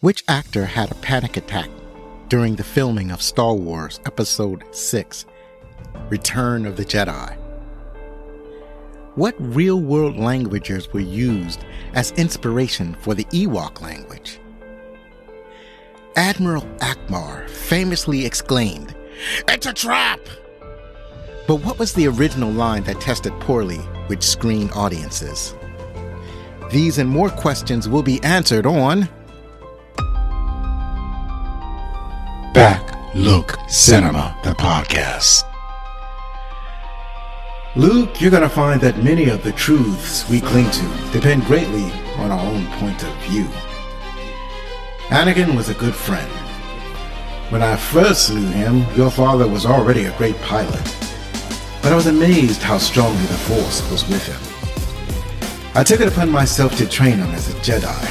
Which actor had a panic attack during the filming of Star Wars Episode 6, Return of the Jedi? What real-world languages were used as inspiration for the Ewok language? Admiral Akbar famously exclaimed, "It's a trap!" But what was the original line that tested poorly with screen audiences? These and more questions will be answered on Back Look Cinema, the podcast. Luke, you're going to find that many of the truths we cling to depend greatly on our own point of view. Anakin was a good friend. When I first knew him, your father was already a great pilot, but I was amazed how strongly the Force was with him. I took it upon myself to train him as a Jedi.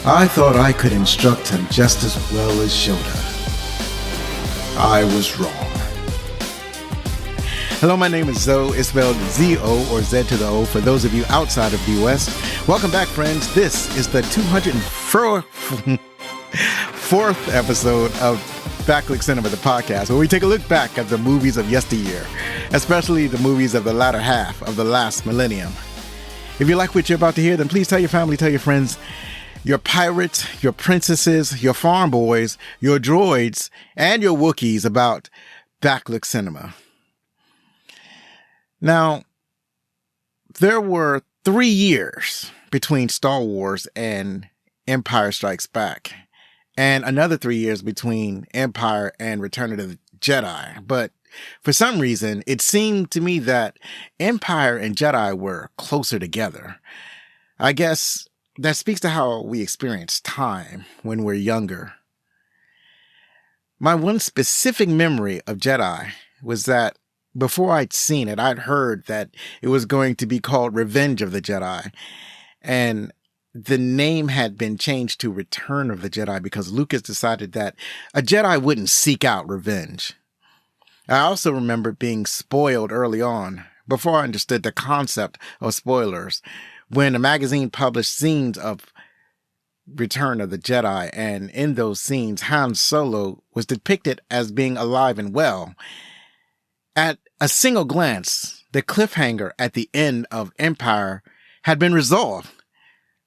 I thought I could instruct him just as well as Yoda. I was wrong. Hello, my name is Zoe. It's spelled Z-O or Z to the O for those of you outside of the U.S. Welcome back, friends. This is the 204th episode of Backlook Cinema, the podcast, where we take a look back at the movies of yesteryear, especially the movies of the latter half of the last millennium. If you like what you're about to hear, then please tell your family, tell your friends, your pirates, your princesses, your farm boys, your droids, and your Wookiees about Backlook Cinema. Now, there were 3 years between Star Wars and Empire Strikes Back, and another 3 years between Empire and Return of the Jedi. But for some reason, it seemed to me that Empire and Jedi were closer together. I guess that speaks to how we experience time when we're younger. My one specific memory of Jedi was that before I'd seen it, I'd heard that it was going to be called Revenge of the Jedi. And the name had been changed to Return of the Jedi because Lucas decided that a Jedi wouldn't seek out revenge. I also remember being spoiled early on, before I understood the concept of spoilers, when a magazine published scenes of Return of the Jedi, and in those scenes, Han Solo was depicted as being alive and well. At a single glance, the cliffhanger at the end of Empire had been resolved.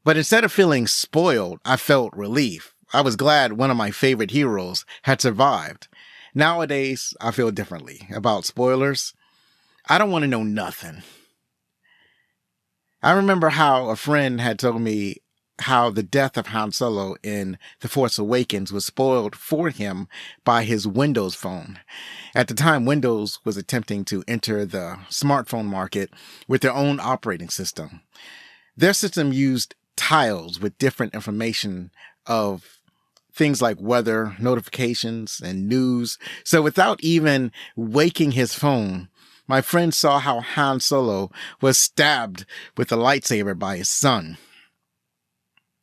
But instead of feeling spoiled, I felt relief. I was glad one of my favorite heroes had survived. Nowadays, I feel differently about spoilers. I don't want to know nothing. I remember how a friend had told me how the death of Han Solo in The Force Awakens was spoiled for him by his Windows phone. At the time, Windows was attempting to enter the smartphone market with their own operating system. Their system used tiles with different information of things like weather, notifications, and news. So without even waking his phone, my friend saw how Han Solo was stabbed with a lightsaber by his son.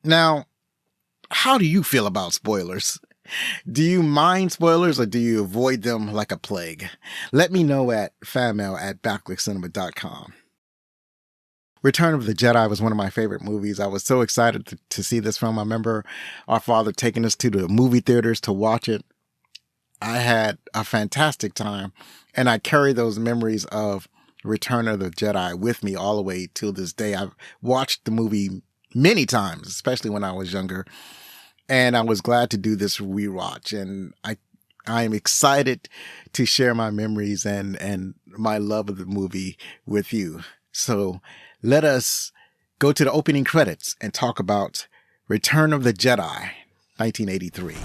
Now, how do you feel about spoilers? Do you mind spoilers or do you avoid them like a plague? Let me know at fanmail@backlookcinema.com. Return of the Jedi was one of my favorite movies. I was so excited to see this film. I remember our father taking us to the movie theaters to watch it. I had a fantastic time, and I carry those memories of Return of the Jedi with me all the way till this day. I've watched the movie many times, especially when I was younger, and I was glad to do this rewatch, and I am excited to share my memories and my love of the movie with you. So let us go to the opening credits and talk about Return of the Jedi, 1983.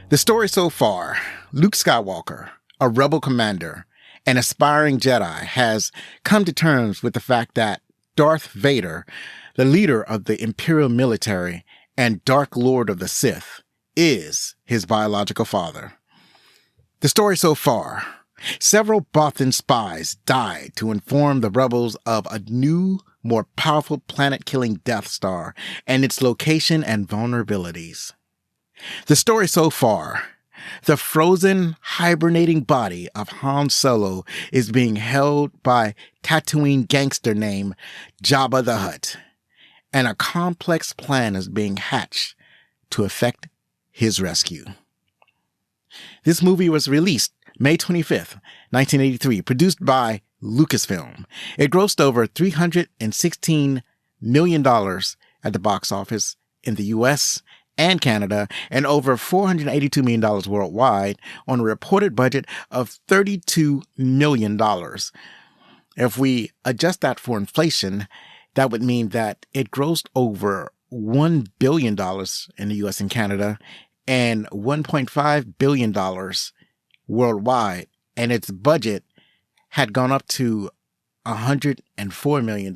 The story so far: Luke Skywalker, a rebel commander, an aspiring Jedi, has come to terms with the fact that Darth Vader, the leader of the Imperial military and Dark Lord of the Sith, is his biological father. The story so far: several Bothan spies died to inform the rebels of a new, more powerful planet-killing Death Star and its location and vulnerabilities. The story so far: the frozen, hibernating body of Han Solo is being held by Tatooine gangster named Jabba the Hutt. and a complex plan is being hatched to effect his rescue. This movie was released May 25th, 1983, produced by Lucasfilm. It grossed over $316 million at the box office in the US and Canada, and over $482 million worldwide on a reported budget of $32 million. If we adjust that for inflation, that would mean that it grossed over $1 billion in the US and Canada and $1.5 billion worldwide. And its budget had gone up to $104 million.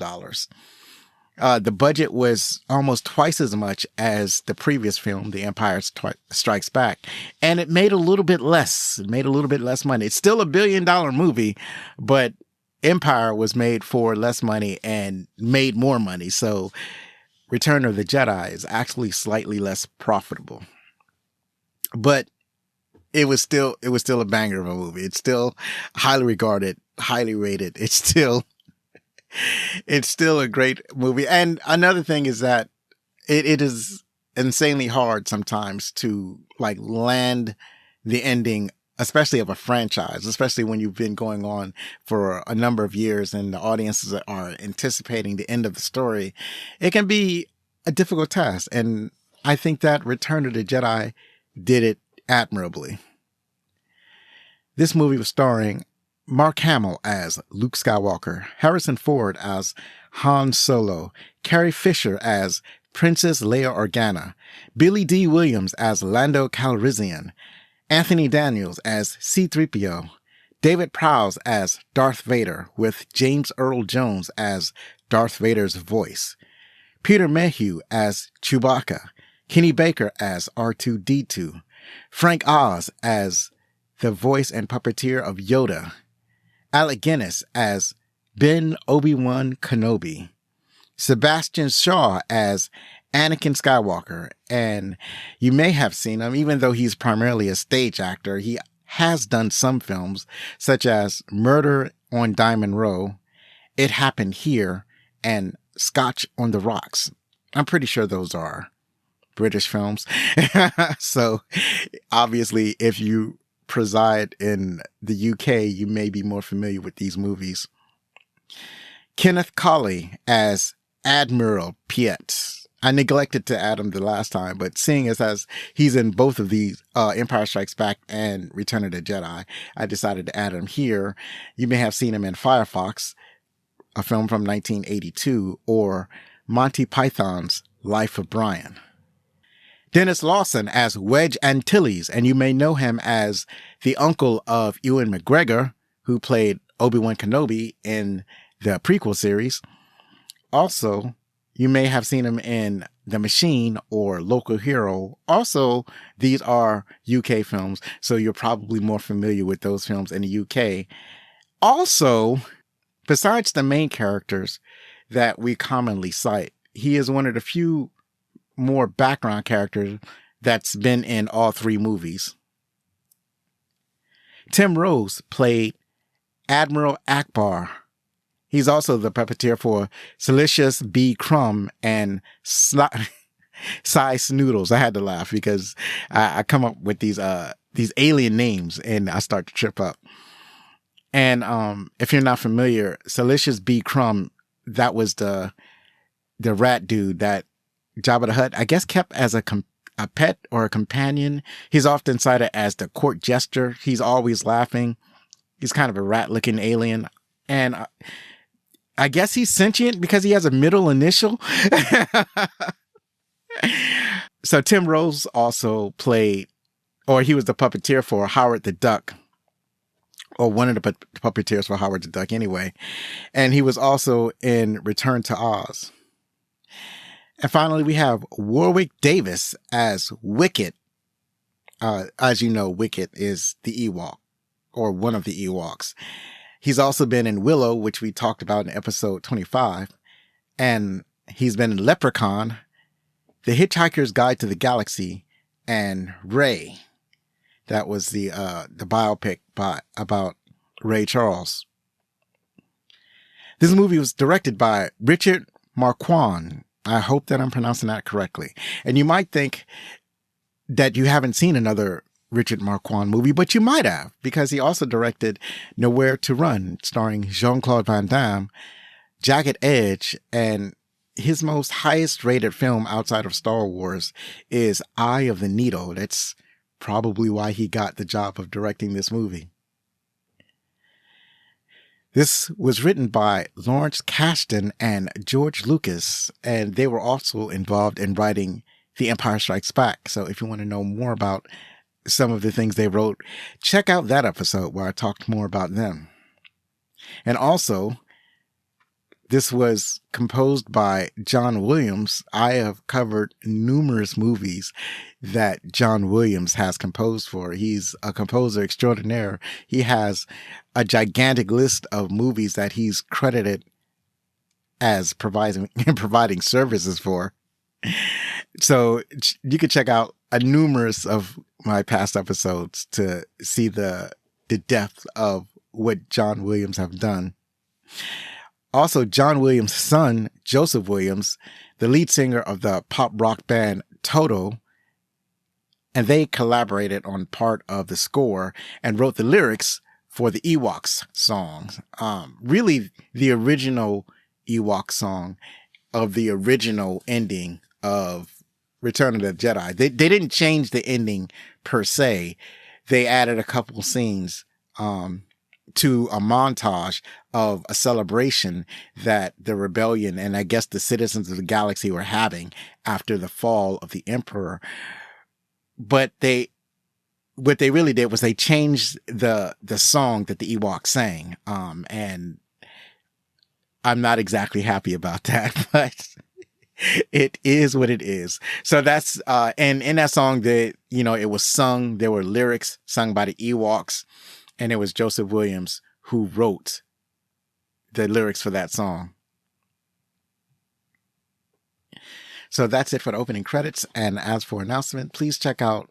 The budget was almost twice as much as the previous film, The Empire Strikes Back. And it made a little bit less. It made a little bit less money. It's still $1 billion movie, but Empire was made for less money and made more money. So Return of the Jedi is actually slightly less profitable. But it was still a banger of a movie. It's still highly regarded, highly rated. It's still a great movie. And another thing is that it is insanely hard sometimes to like land the ending, especially of a franchise, especially when you've been going on for a number of years and the audiences are anticipating the end of the story. It can be a difficult task. And I think that Return of the Jedi did it admirably. This movie was starring Mark Hamill as Luke Skywalker, Harrison Ford as Han Solo, Carrie Fisher as Princess Leia Organa, Billy D. Williams as Lando Calrissian, Anthony Daniels as C-3PO, David Prowse as Darth Vader with James Earl Jones as Darth Vader's voice, Peter Mayhew as Chewbacca, Kenny Baker as R2-D2, Frank Oz as the voice and puppeteer of Yoda, Alec Guinness as Ben Obi-Wan Kenobi, Sebastian Shaw as Anakin Skywalker, and you may have seen him, even though he's primarily a stage actor, he has done some films, such as Murder on Diamond Row, It Happened Here, and Scotch on the Rocks. I'm pretty sure those are British films. So obviously, if you preside in the UK, you may be more familiar with these movies. Kenneth Colley as Admiral Piet. I neglected to add him the last time, but seeing as he's in both of these, Empire Strikes Back and Return of the Jedi, I decided to add him here. You may have seen him in Firefox, a film from 1982, or Monty Python's Life of Brian. Dennis Lawson as Wedge Antilles, and you may know him as the uncle of Ewan McGregor, who played Obi-Wan Kenobi in the prequel series. Also, you may have seen him in The Machine or Local Hero. Also, these are UK films, so you're probably more familiar with those films in the UK. Also, besides the main characters that we commonly cite, he is one of the few more background characters that's been in all three movies. Tim Rose played Admiral Akbar. He's also the puppeteer for Silicious B. Crumb and Cy Snoodles. I had to laugh because I come up with these alien names and I start to trip up. And if you're not familiar, Silicious B. Crumb, that was the rat dude that Jabba the Hutt, I guess, kept as a pet or a companion. He's often cited as the court jester. He's always laughing. He's kind of a rat-looking alien. And I guess he's sentient because he has a middle initial. So Tim Rose also played, or he was the puppeteer for Howard the Duck, or one of the puppeteers for Howard the Duck anyway. And he was also in Return to Oz. And finally, we have Warwick Davis as Wicket. As you know, Wicket is the Ewok, or one of the Ewoks. He's also been in Willow, which we talked about in episode 25. And he's been in Leprechaun, The Hitchhiker's Guide to the Galaxy, and Ray. That was the biopic about Ray Charles. This movie was directed by Richard Marquand, I hope that I'm pronouncing that correctly. And you might think that you haven't seen another Richard Marquand movie, but you might have, because he also directed Nowhere to Run, starring Jean-Claude Van Damme, Jagged Edge, and his most highest rated film outside of Star Wars is Eye of the Needle. That's probably why he got the job of directing this movie. This was written by Lawrence Kasdan and George Lucas, and they were also involved in writing The Empire Strikes Back. So if you want to know more about some of the things they wrote, check out that episode where I talked more about them. And also, this was composed by John Williams. I have covered numerous movies that John Williams has composed for. He's a composer extraordinaire. He has a gigantic list of movies that he's credited as providing services for. So you can check out a numerous of my past episodes to see the depth of what John Williams have done. Also, John Williams' son, Joseph Williams, the lead singer of the pop rock band Toto, and they collaborated on part of the score and wrote the lyrics for the Ewoks songs. Really, the original Ewok song of the original ending of Return of the Jedi. They didn't change the ending per se. They added a couple scenes to a montage of a celebration that the rebellion and I guess the citizens of the galaxy were having after the fall of the Emperor. But what they really did was they changed the song that the Ewoks sang. And I'm not exactly happy about that, but it is what it is. So that's, and in that song it was sung, there were lyrics sung by the Ewoks, and it was Joseph Williams who wrote the lyrics for that song. So that's it for the opening credits. And as for announcement, please check out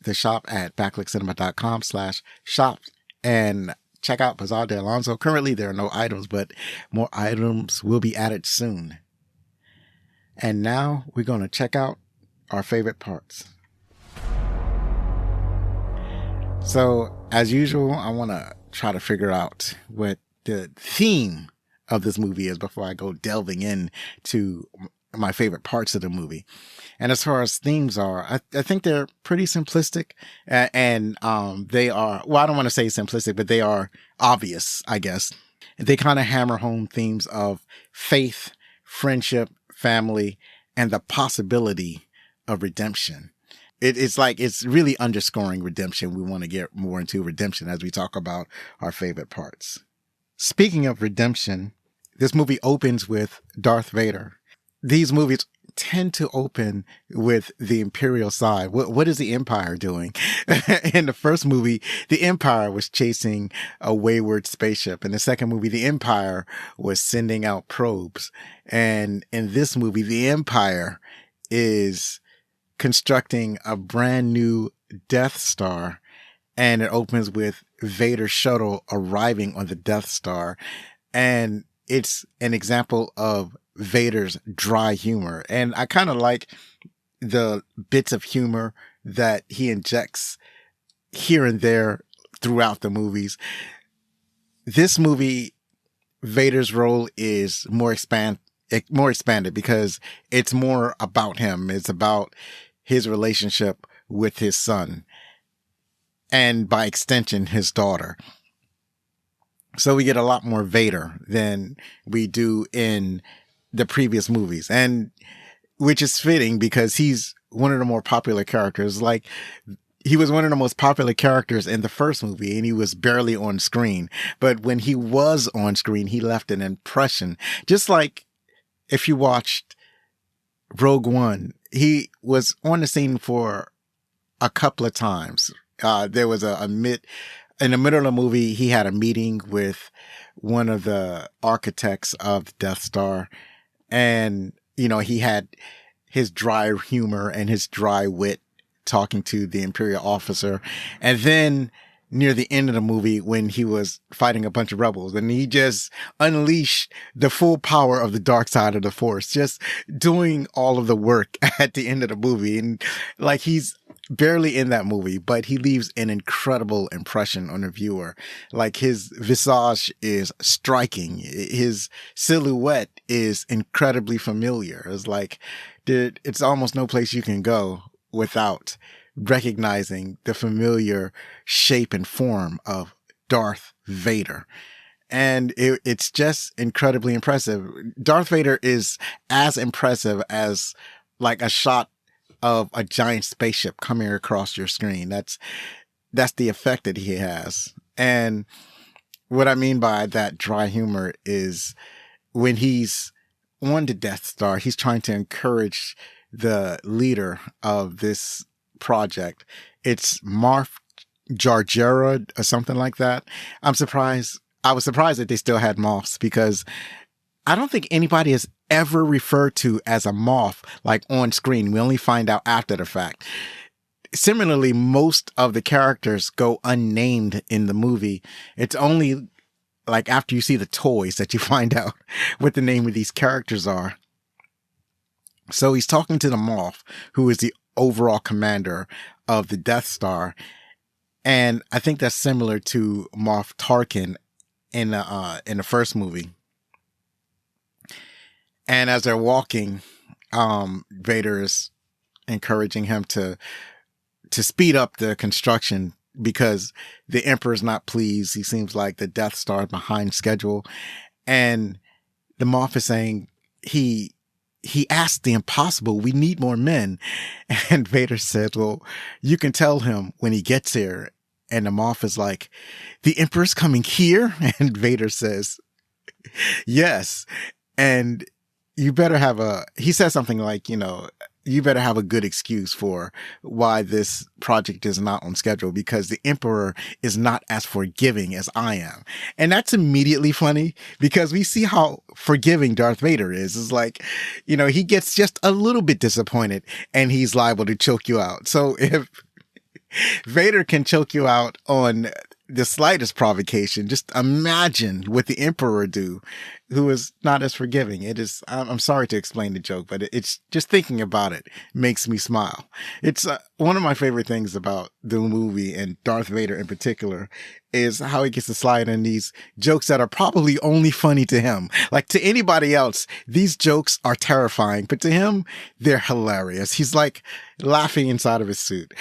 the shop at backlickcinema.com/shop and check out Bazaar de Alonso. Currently, there are no items, but more items will be added soon. And now we're going to check out our favorite parts. So, as usual, I want to try to figure out what the theme of this movie is before I go delving into my favorite parts of the movie. And as far as themes are, I think they're pretty simplistic, and they are, well, I don't want to say simplistic, but they are obvious, I guess. They kind of hammer home themes of faith, friendship, family, and the possibility of redemption. It's really underscoring redemption. We want to get more into redemption as we talk about our favorite parts. Speaking of redemption, this movie opens with Darth Vader. These movies tend to open with the Imperial side. What is the Empire doing? In the first movie, the Empire was chasing a wayward spaceship. In the second movie, the Empire was sending out probes. And in this movie, the Empire is constructing a brand new Death Star, and it opens with Vader's shuttle arriving on the Death Star. And it's an example of Vader's dry humor. And I kind of like the bits of humor that he injects here and there throughout the movies. This movie, Vader's role is more expanded because it's more about him. It's about his relationship with his son, and by extension, his daughter. So we get a lot more Vader than we do in the previous movies, and which is fitting because he's one of the more popular characters. Like, he was one of the most popular characters in the first movie, and he was barely on screen. But when he was on screen, he left an impression. Just like if you watched Rogue One, he was on the scene for a couple of times. There was in the middle of the movie, he had a meeting with one of the architects of the Death Star. And, he had his dry humor and his dry wit talking to the Imperial officer. And then near the end of the movie when he was fighting a bunch of rebels, and he just unleashed the full power of the dark side of the force, just doing all of the work at the end of the movie. And like, he's barely in that movie, but he leaves an incredible impression on the viewer. Like, his visage is striking. His silhouette is incredibly familiar. It's like, it's almost no place you can go without recognizing the familiar shape and form of Darth Vader. And it's just incredibly impressive. Darth Vader is as impressive as like a shot of a giant spaceship coming across your screen. That's the effect that he has. And what I mean by that dry humor is when he's on the Death Star, he's trying to encourage the leader of this project. It's Marf Jarjera or something like that. I was surprised that they still had moths, because I don't think anybody has ever referred to as a moth like on screen. We only find out after the fact. Similarly, most of the characters go unnamed in the movie. It's only like after you see the toys that you find out what the name of these characters are. So he's talking to the Moth, who is the overall commander of the Death Star. And I think that's similar to Moff Tarkin in the first movie. And as they're walking, Vader is encouraging him to speed up the construction because the Emperor's not pleased. He seems like the Death Star is behind schedule. And the Moff is saying he asked the impossible. We need more men. And Vader says, well, you can tell him when he gets here. And the Moff is like, the Emperor's coming here? And Vader says, yes. And you better have he says something like, you better have a good excuse for why this project is not on schedule, because the Emperor is not as forgiving as I am. And that's immediately funny because we see how forgiving Darth Vader is. It's like, he gets just a little bit disappointed and he's liable to choke you out. So if Vader can choke you out on the slightest provocation, just imagine what the Emperor do, who is not as forgiving. I'm sorry to explain the joke, but it's just thinking about it makes me smile. It's one of my favorite things about the movie, and Darth Vader in particular, is how he gets to slide in these jokes that are probably only funny to him. Like, to anybody else, these jokes are terrifying, but to him, they're hilarious. He's like laughing inside of his suit.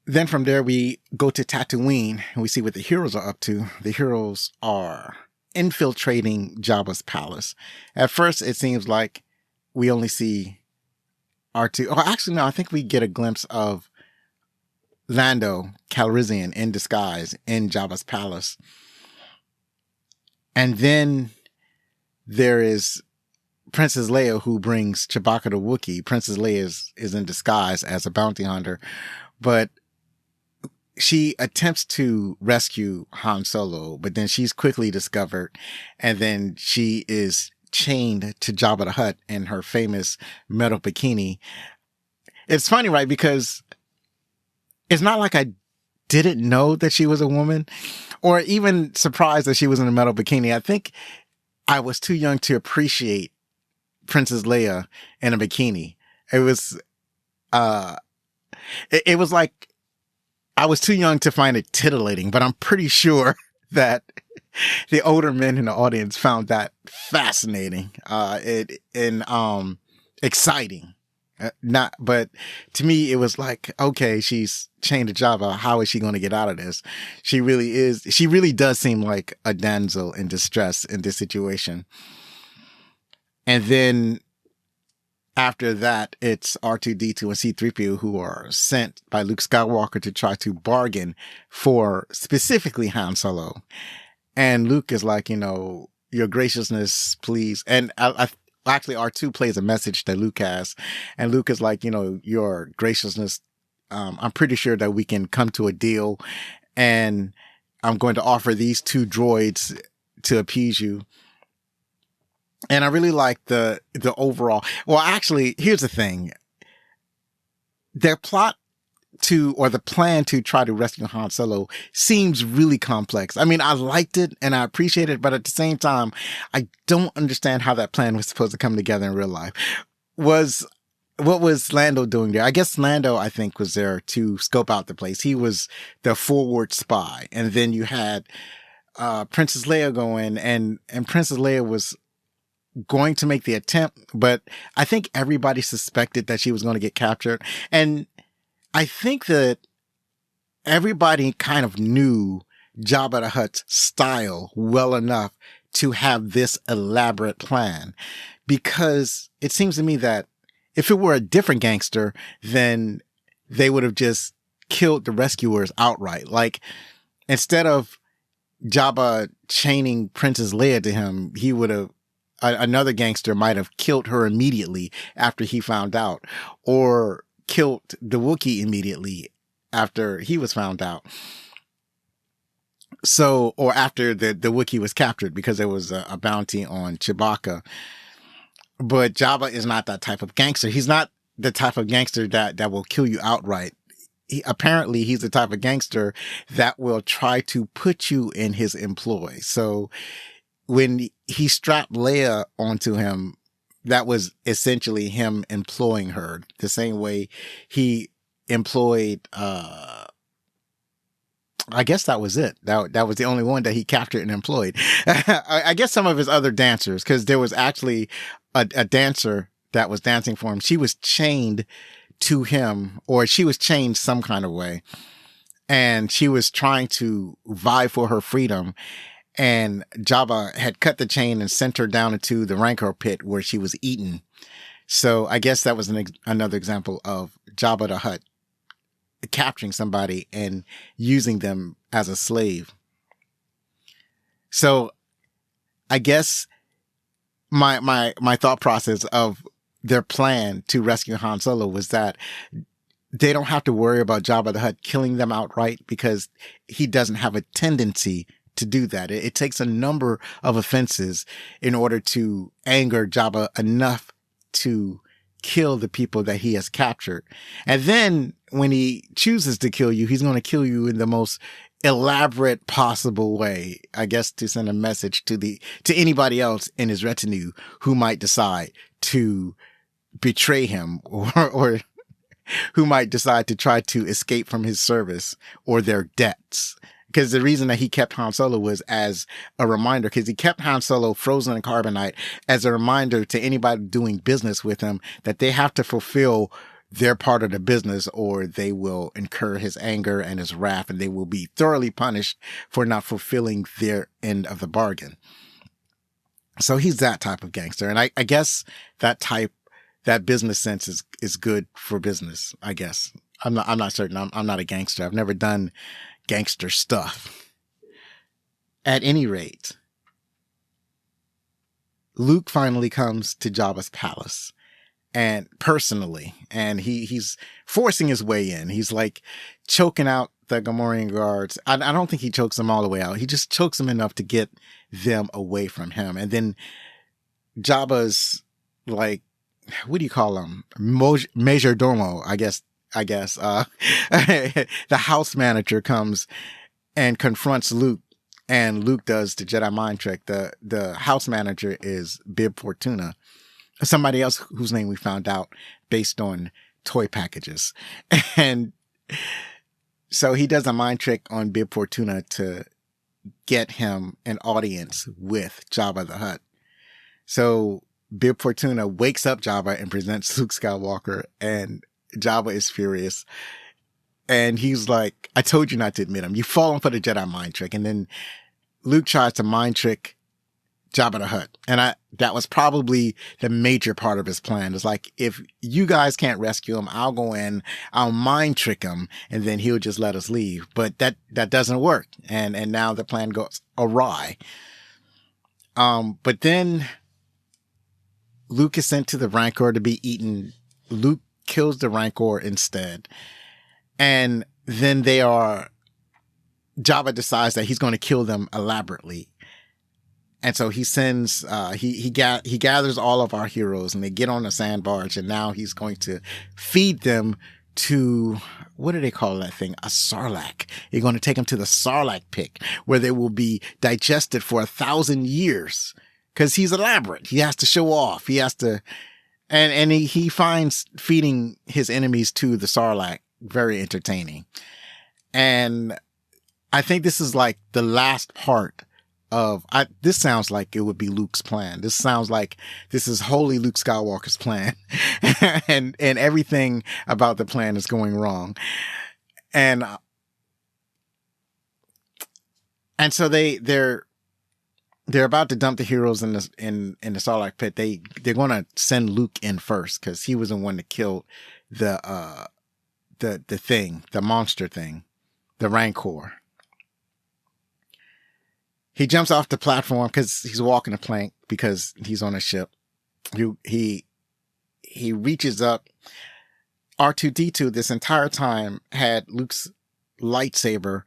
Then from there, we go to Tatooine and we see what the heroes are up to. The heroes are infiltrating Jabba's palace. At first, it seems like we only see R2. Oh, actually, no, I think we get a glimpse of Lando Calrissian in disguise in Jabba's palace. And then there is Princess Leia, who brings Chewbacca the Wookiee. Princess Leia is in disguise as a bounty hunter, but she attempts to rescue Han Solo, but then she's quickly discovered, and then she is chained to Jabba the Hutt in her famous metal bikini. It's funny, right? Because it's not like I didn't know that she was a woman, or even surprised that she was in a metal bikini. I think I was too young to appreciate Princess Leia in a bikini. It was like, I was too young to find it titillating, but I'm pretty sure that the older men in the audience found that fascinating, exciting. But to me, it was like, okay, she's chained to Jabba. How is she going to get out of this? She really does seem like a damsel in distress in this situation. And then after that, it's R2-D2 and C-3PO who are sent by Luke Skywalker to try to bargain for specifically Han Solo. And Luke is like, your graciousness, please. And actually, R2 plays a message that Luke has. And Luke is like, your graciousness, I'm pretty sure that we can come to a deal. And I'm going to offer these two droids to appease you. And I really like the overall. Well, actually, here's the thing. Their plot or the plan to try to rescue Han Solo seems really complex. I mean, I liked it and I appreciate it, but at the same time, I don't understand how that plan was supposed to come together in real life. What was Lando doing there? I guess Lando, I think, was there to scope out the place. He was the forward spy. And then you had Princess Leia go in, and Princess Leia was going to make the attempt, but I think everybody suspected that she was going to get captured. And I think that everybody kind of knew Jabba the Hutt's style well enough to have this elaborate plan, because it seems to me that if it were a different gangster, then they would have just killed the rescuers outright. Like, instead of Jabba chaining Princess Leia to him, he would have, another gangster might have killed her immediately after he found out, or killed the Wookiee immediately after he was found out. So, or after the Wookiee was captured, because there was a bounty on Chewbacca. But Jabba is not that type of gangster. He's not the type of gangster that will kill you outright. Apparently, he's the type of gangster that will try to put you in his employ. So when he strapped Leia onto him, that was essentially him employing her the same way he employed, I guess that was it. That was the only one that he captured and employed. I guess some of his other dancers, because there was actually a dancer that was dancing for him. She was chained to him, or she was chained some kind of way, and she was trying to vie for her freedom. And Jabba had cut the chain and sent her down into the Rancor pit where she was eaten. So I guess that was another example of Jabba the Hutt capturing somebody and using them as a slave. So I guess my thought process of their plan to rescue Han Solo was that they don't have to worry about Jabba the Hutt killing them outright, because he doesn't have a tendency to do that. It takes a number of offenses in order to anger Jabba enough to kill the people that he has captured. And then when he chooses to kill you, he's going to kill you in the most elaborate possible way, I guess, to send a message to anybody else in his retinue who might decide to betray him, or who might decide to try to escape from his service or their debts. Because the reason that he kept Han Solo was as a reminder, because he kept Han Solo frozen in carbonite as a reminder to anybody doing business with him that they have to fulfill their part of the business, or they will incur his anger and his wrath, and they will be thoroughly punished for not fulfilling their end of the bargain. So he's that type of gangster. And I guess that business sense is good for business, I guess. I'm not certain. I'm not a gangster. I've never done gangster stuff. At any rate, Luke finally comes to Jabba's palace, and personally, and he's forcing his way in. He's like choking out the Gamorrean guards. I don't think he chokes them all the way out. He just chokes them enough to get them away from him. And then Jabba's, like, what do you call him? Major Domo, I guess. The house manager comes and confronts Luke, and Luke does the Jedi mind trick. The house manager is Bib Fortuna, somebody else whose name we found out based on toy packages. And so he does a mind trick on Bib Fortuna to get him an audience with Jabba the Hutt. So Bib Fortuna wakes up Jabba and presents Luke Skywalker, and Jabba is furious. And he's like, I told you not to admit him. You've fallen for the Jedi mind trick. And then Luke tries to mind trick Jabba the Hutt. And that was probably the major part of his plan. It's like, if you guys can't rescue him, I'll go in, I'll mind trick him, and then he'll just let us leave. But that doesn't work. And now the plan goes awry. But then Luke is sent to the Rancor to be eaten. Luke kills the Rancor instead. And then Jabba decides that he's going to kill them elaborately. And so he sends, he gathers all of our heroes, and they get on a sand barge, and now he's going to feed them to, what do they call that thing? A sarlacc. You're going to take them to the sarlacc pit where they will be digested for 1,000 years. Cause he's elaborate. He has to show off. He has to, and he finds feeding his enemies to the sarlacc very entertaining. And I think this is like the last part of, this sounds like it would be Luke's plan. This sounds like this is wholly Luke Skywalker's plan. and everything about the plan is going wrong. And so they're about to dump the heroes in the Sarlacc pit. They're going to send Luke in first because he was the one that killed the thing, the monster thing, the Rancor. He jumps off the platform because he's walking a plank because he's on a ship. He reaches up. R2-D2 this entire time had Luke's lightsaber.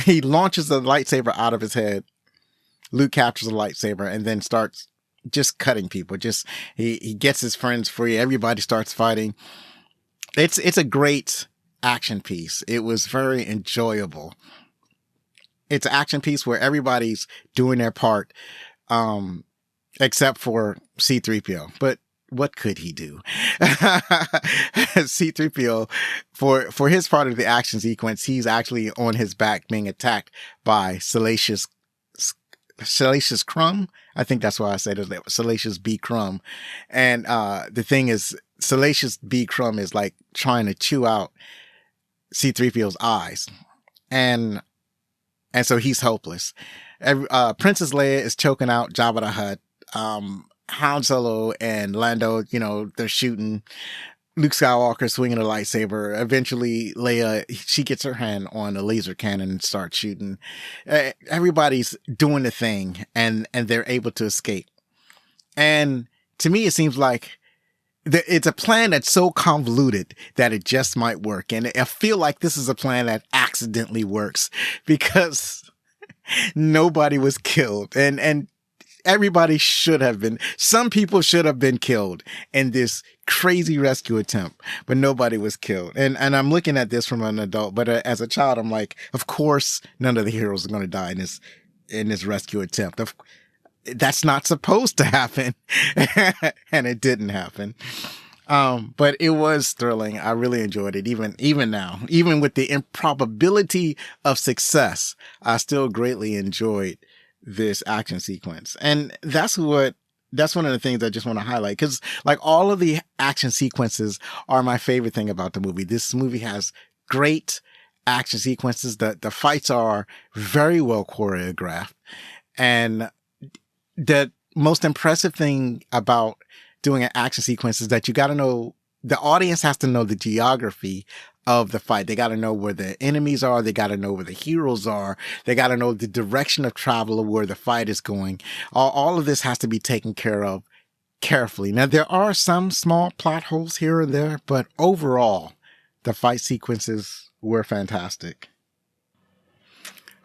He launches the lightsaber out of his head. Luke captures the lightsaber and then starts just cutting people. He gets his friends free. Everybody starts fighting. It's a great action piece. It was very enjoyable. It's an action piece where everybody's doing their part, except for C-3PO. But what could he do? C-3PO, for his part of the action sequence, he's actually on his back being attacked by Salacious Crumb. I think that's why I said it, Salacious B. Crumb. And the thing is, Salacious B. Crumb is like trying to chew out C-3PO's eyes. And so he's helpless. Princess Leia is choking out Jabba the Hutt. Han Solo and Lando, they're shooting. Luke Skywalker swinging a lightsaber. Eventually, Leia, she gets her hand on a laser cannon and starts shooting. Everybody's doing the thing, and they're able to escape. And to me, it seems like it's a plan that's so convoluted that it just might work. And I feel like this is a plan that accidentally works because nobody was killed. And everybody some people should have been killed in this crazy rescue attempt, but nobody was killed. And I'm looking at this from an adult, but as a child, I'm like, of course, none of the heroes are going to die in this rescue attempt. That's not supposed to happen. And it didn't happen. But it was thrilling. I really enjoyed it. Even now, even with the improbability of success, I still greatly enjoyed this action sequence. And that's one of the things I just want to highlight, because like all of the action sequences are my favorite thing about the movie. This movie has great action sequences. The fights are very well choreographed. And the most impressive thing about doing an action sequence is that you got to know, the audience has to know the geography of the fight. They got to know where the enemies are. They got to know where the heroes are. They got to know the direction of travel of where the fight is going. All of this has to be taken care of carefully. Now, there are some small plot holes here and there, but overall, the fight sequences were fantastic.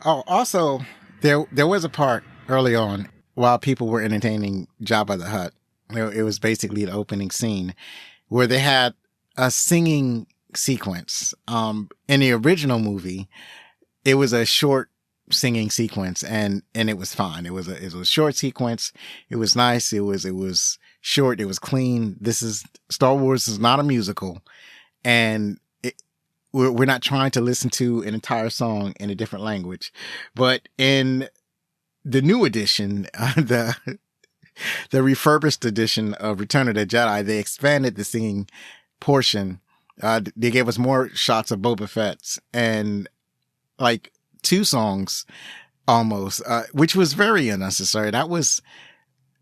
Oh, also, there was a part early on while people were entertaining Jabba the Hutt. It was basically the opening scene where they had a singing sequence. In the original movie, it was a short singing sequence, and it was fine. It was a short sequence. It was nice. It was short. It was clean. Star Wars is not a musical, and we're not trying to listen to an entire song in a different language. But in the new edition, the refurbished edition of Return of the Jedi, they expanded the singing portion. They gave us more shots of Boba Fett's and like 2 songs almost, which was very unnecessary.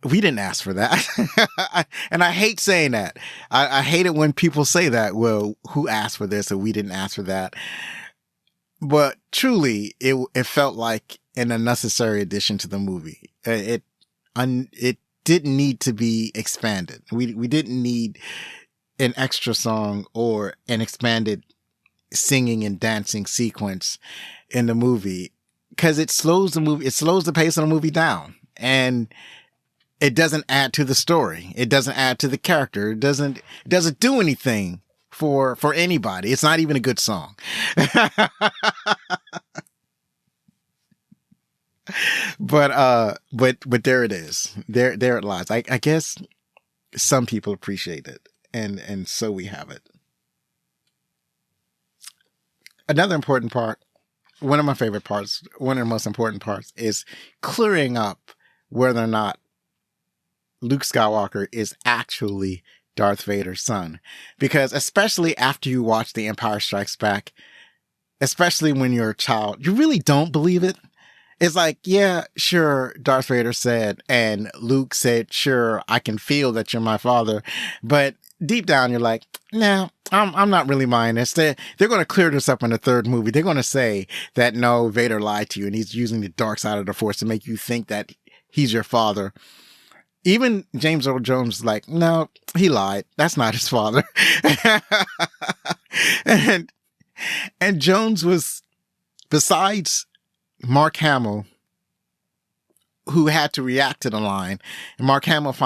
We didn't ask for that. And I hate saying that. I hate it when people say that. Well, who asked for this? Or we didn't ask for that. But truly, it felt like an unnecessary addition to the movie. It didn't need to be expanded. We didn't need an extra song or an expanded singing and dancing sequence in the movie, because it slows the pace of the movie down. And it doesn't add to the story. It doesn't add to the character. It doesn't do anything for anybody. It's not even a good song. But there it is. There it lies. I guess some people appreciate it, and so we have it. Another important part, one of my favorite parts, one of the most important parts, is clearing up whether or not Luke Skywalker is actually Darth Vader's son. Because especially after you watch The Empire Strikes Back, especially when you're a child, you really don't believe it. It's like, yeah, sure, Darth Vader said, and Luke said, sure, I can feel that you're my father. But deep down, you're like, no, I'm not really buying this. They're going to clear this up in the third movie. They're going to say that, no, Vader lied to you, and he's using the dark side of the Force to make you think that he's your father. Even James Earl Jones is like, no, he lied. That's not his father. and Jones was, besides Mark Hamill, who had to react to the line, and Mark Hamill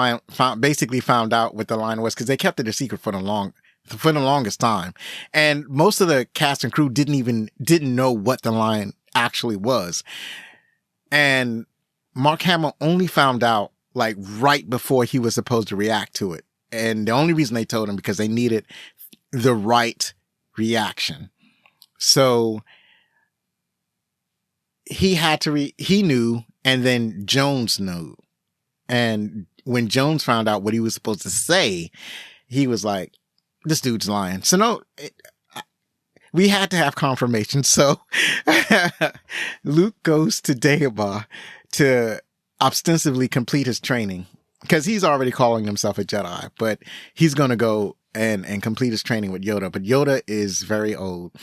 basically found out what the line was, because they kept it a secret for the longest time, and most of the cast and crew didn't know what the line actually was, and Mark Hamill only found out like right before he was supposed to react to it, and the only reason they told him because they needed the right reaction. So he knew, and then Jones knew. And when Jones found out what he was supposed to say, he was like, this dude's lying. So no, we had to have confirmation. So Luke goes to Dagobah to ostensibly complete his training, because he's already calling himself a Jedi, but he's going to go and complete his training with Yoda. But Yoda is very old.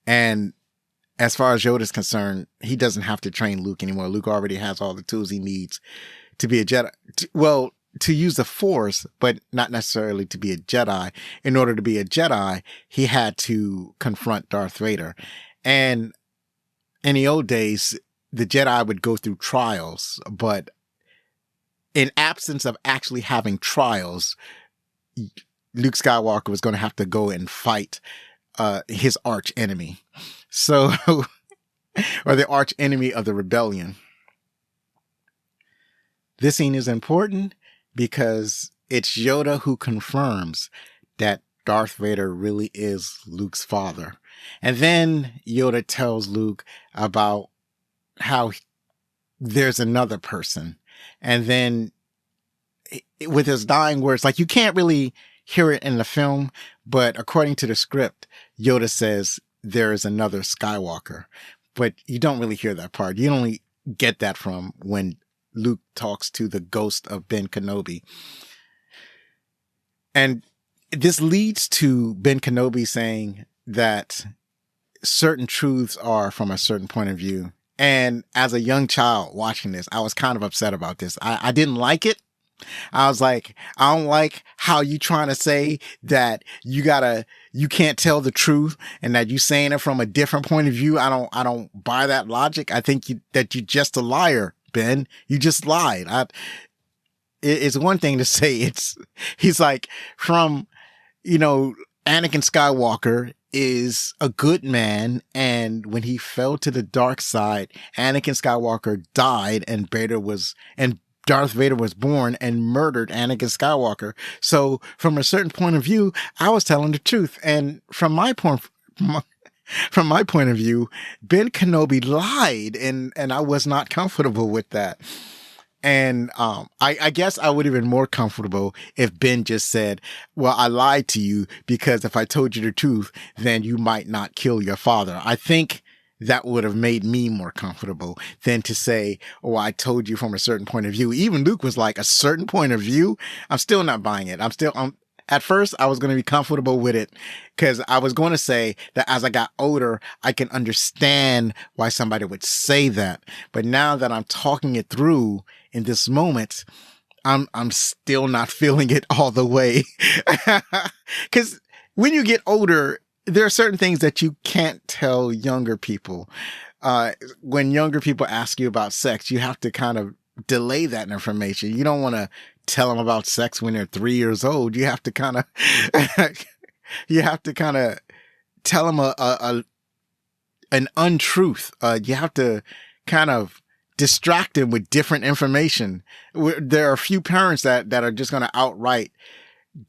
And as far as Yoda's concerned, he doesn't have to train Luke anymore. Luke already has all the tools he needs to be a Jedi. To use the Force, but not necessarily to be a Jedi. In order to be a Jedi, he had to confront Darth Vader. And in the old days, the Jedi would go through trials, but in absence of actually having trials, Luke Skywalker was going to have to go and fight his arch enemy. So, or the arch enemy of the rebellion. This scene is important because it's Yoda who confirms that Darth Vader really is Luke's father. And then Yoda tells Luke about how there's another person. And then with his dying words, like you can't really hear it in the film, but according to the script, Yoda says there is another Skywalker, but you don't really hear that part. You only get that from when Luke talks to the ghost of Ben Kenobi. And this leads to Ben Kenobi saying that certain truths are from a certain point of view. And as a young child watching this, I was kind of upset about this. I didn't like it. I was like, I don't like how you trying to say that you can't tell the truth and that you saying it from a different point of view. I don't buy that logic. I think that you're just a liar, Ben. You just lied. It's one thing to say he's like Anakin Skywalker is a good man, and when he fell to the dark side, Anakin Skywalker died, and Darth Vader was born and murdered Anakin Skywalker. So from a certain point of view, I was telling the truth. And from my point of view, Ben Kenobi lied, and I was not comfortable with that. And I guess I would have been more comfortable if Ben just said, well, I lied to you because if I told you the truth, then you might not kill your father. I think that would have made me more comfortable than to say, oh, I told you from a certain point of view. Even Luke was like, a certain point of view? I'm still not buying it. At first, I was going to be comfortable with it because I was going to say that as I got older, I can understand why somebody would say that. But now that I'm talking it through in this moment, I'm still not feeling it all the way. Because when you get older, there are certain things that you can't tell younger people. When younger people ask you about sex, you have to kind of delay that information. You don't want to tell them about sex when they're 3 years old. You have to kind of, tell them an untruth. You have to kind of distract them with different information. There are a few parents that are just going to outright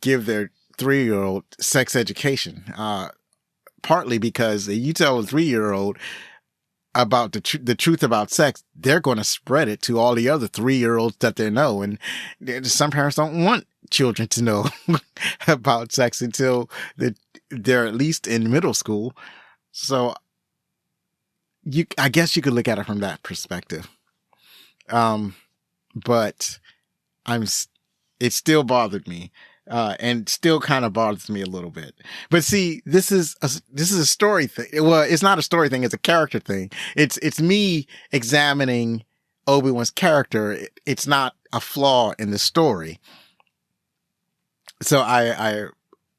give their 3-year-old sex education. Partly because you tell a 3-year-old about the truth about sex, they're going to spread it to all the other 3-year-olds that they know. And some parents don't want children to know about sex until they're at least in middle school. So I guess you could look at it from that perspective. But it still bothered me. And still kind of bothers me a little bit. But see, this is a story thing. Well, it's not a story thing. It's a character thing. It's me examining Obi-Wan's character. It's not a flaw in the story. So I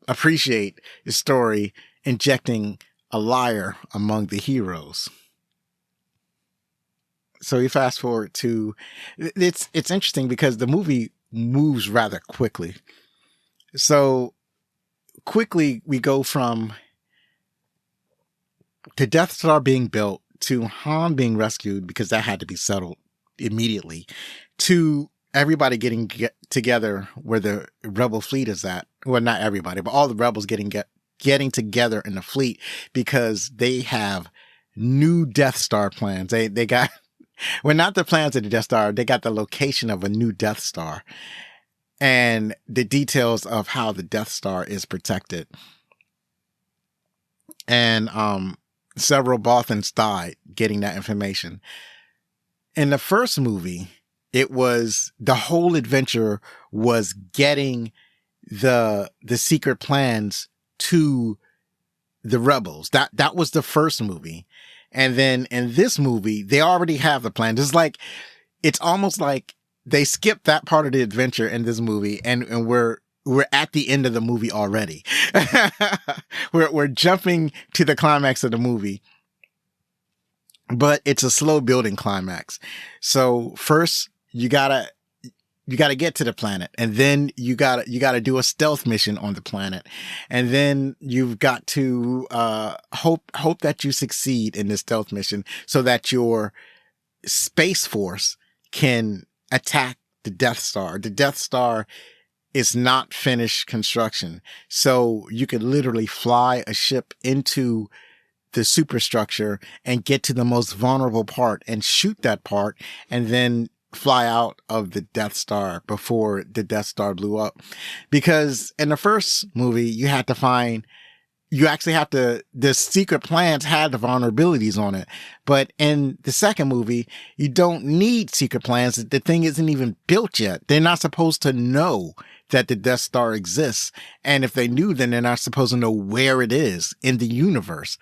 appreciate the story injecting a liar among the heroes. So you fast forward to, it's interesting because the movie moves rather quickly. So quickly we go from the Death Star being built to Han being rescued because that had to be settled immediately, to everybody getting together where the rebel fleet is at. Well, not everybody, but all the rebels getting together in the fleet because they have new Death Star plans. They got, well, not the plans of the Death Star. They got the location of a new Death Star and the details of how the Death Star is protected. And several Bothans died getting that information. In the first movie, it was the whole adventure was getting the secret plans to the rebels. That was the first movie. And then in this movie, they already have the plan. It's almost like they skipped that part of the adventure in this movie, and we're at the end of the movie already. we're jumping to the climax of the movie, but it's a slow building climax. So first you gotta get to the planet, and then you gotta do a stealth mission on the planet, and then you've got to hope that you succeed in this stealth mission so that your Space Force can attack the Death Star. The Death Star is not finished construction, so you could literally fly a ship into the superstructure and get to the most vulnerable part and shoot that part, and then fly out of the Death Star before the Death Star blew up. Because in the first movie, the secret plans had the vulnerabilities on it. But in the second movie, you don't need secret plans. The thing isn't even built yet. They're not supposed to know that the Death Star exists. And if they knew, then they're not supposed to know where it is in the universe.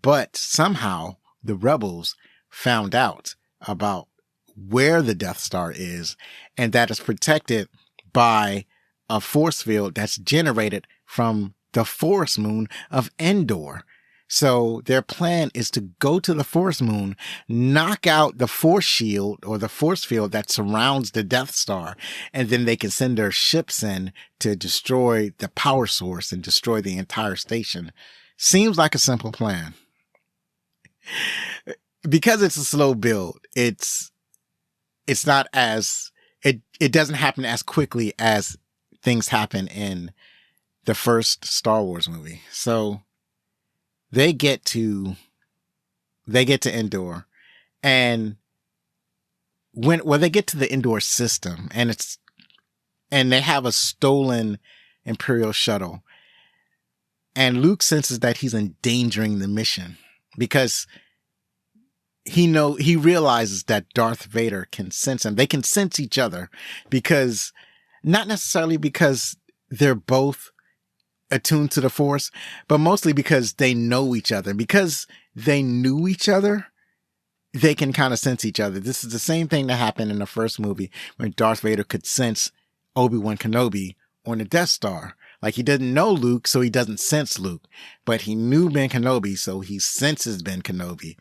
But somehow the rebels found out about where the Death Star is, and that is protected by a force field that's generated from the forest moon of Endor. So their plan is to go to the forest moon, knock out the force shield or the force field that surrounds the Death Star, and then they can send their ships in to destroy the power source and destroy the entire station. Seems like a simple plan. Because it's a slow build, it's not as, it doesn't happen as quickly as things happen in the first Star Wars movie. So they get to Endor, and they get to the Endor system, and they have a stolen Imperial shuttle, and Luke senses that he's endangering the mission because he realizes that Darth Vader can sense him. They can sense each other because, not necessarily because they're both attuned to the Force, but mostly because they know each other. Because they knew each other, they can kind of sense each other. This is the same thing that happened in the first movie when Darth Vader could sense Obi-Wan Kenobi on the Death Star. Like, he didn't know Luke, so he doesn't sense Luke, but he knew Ben Kenobi, so he senses Ben Kenobi.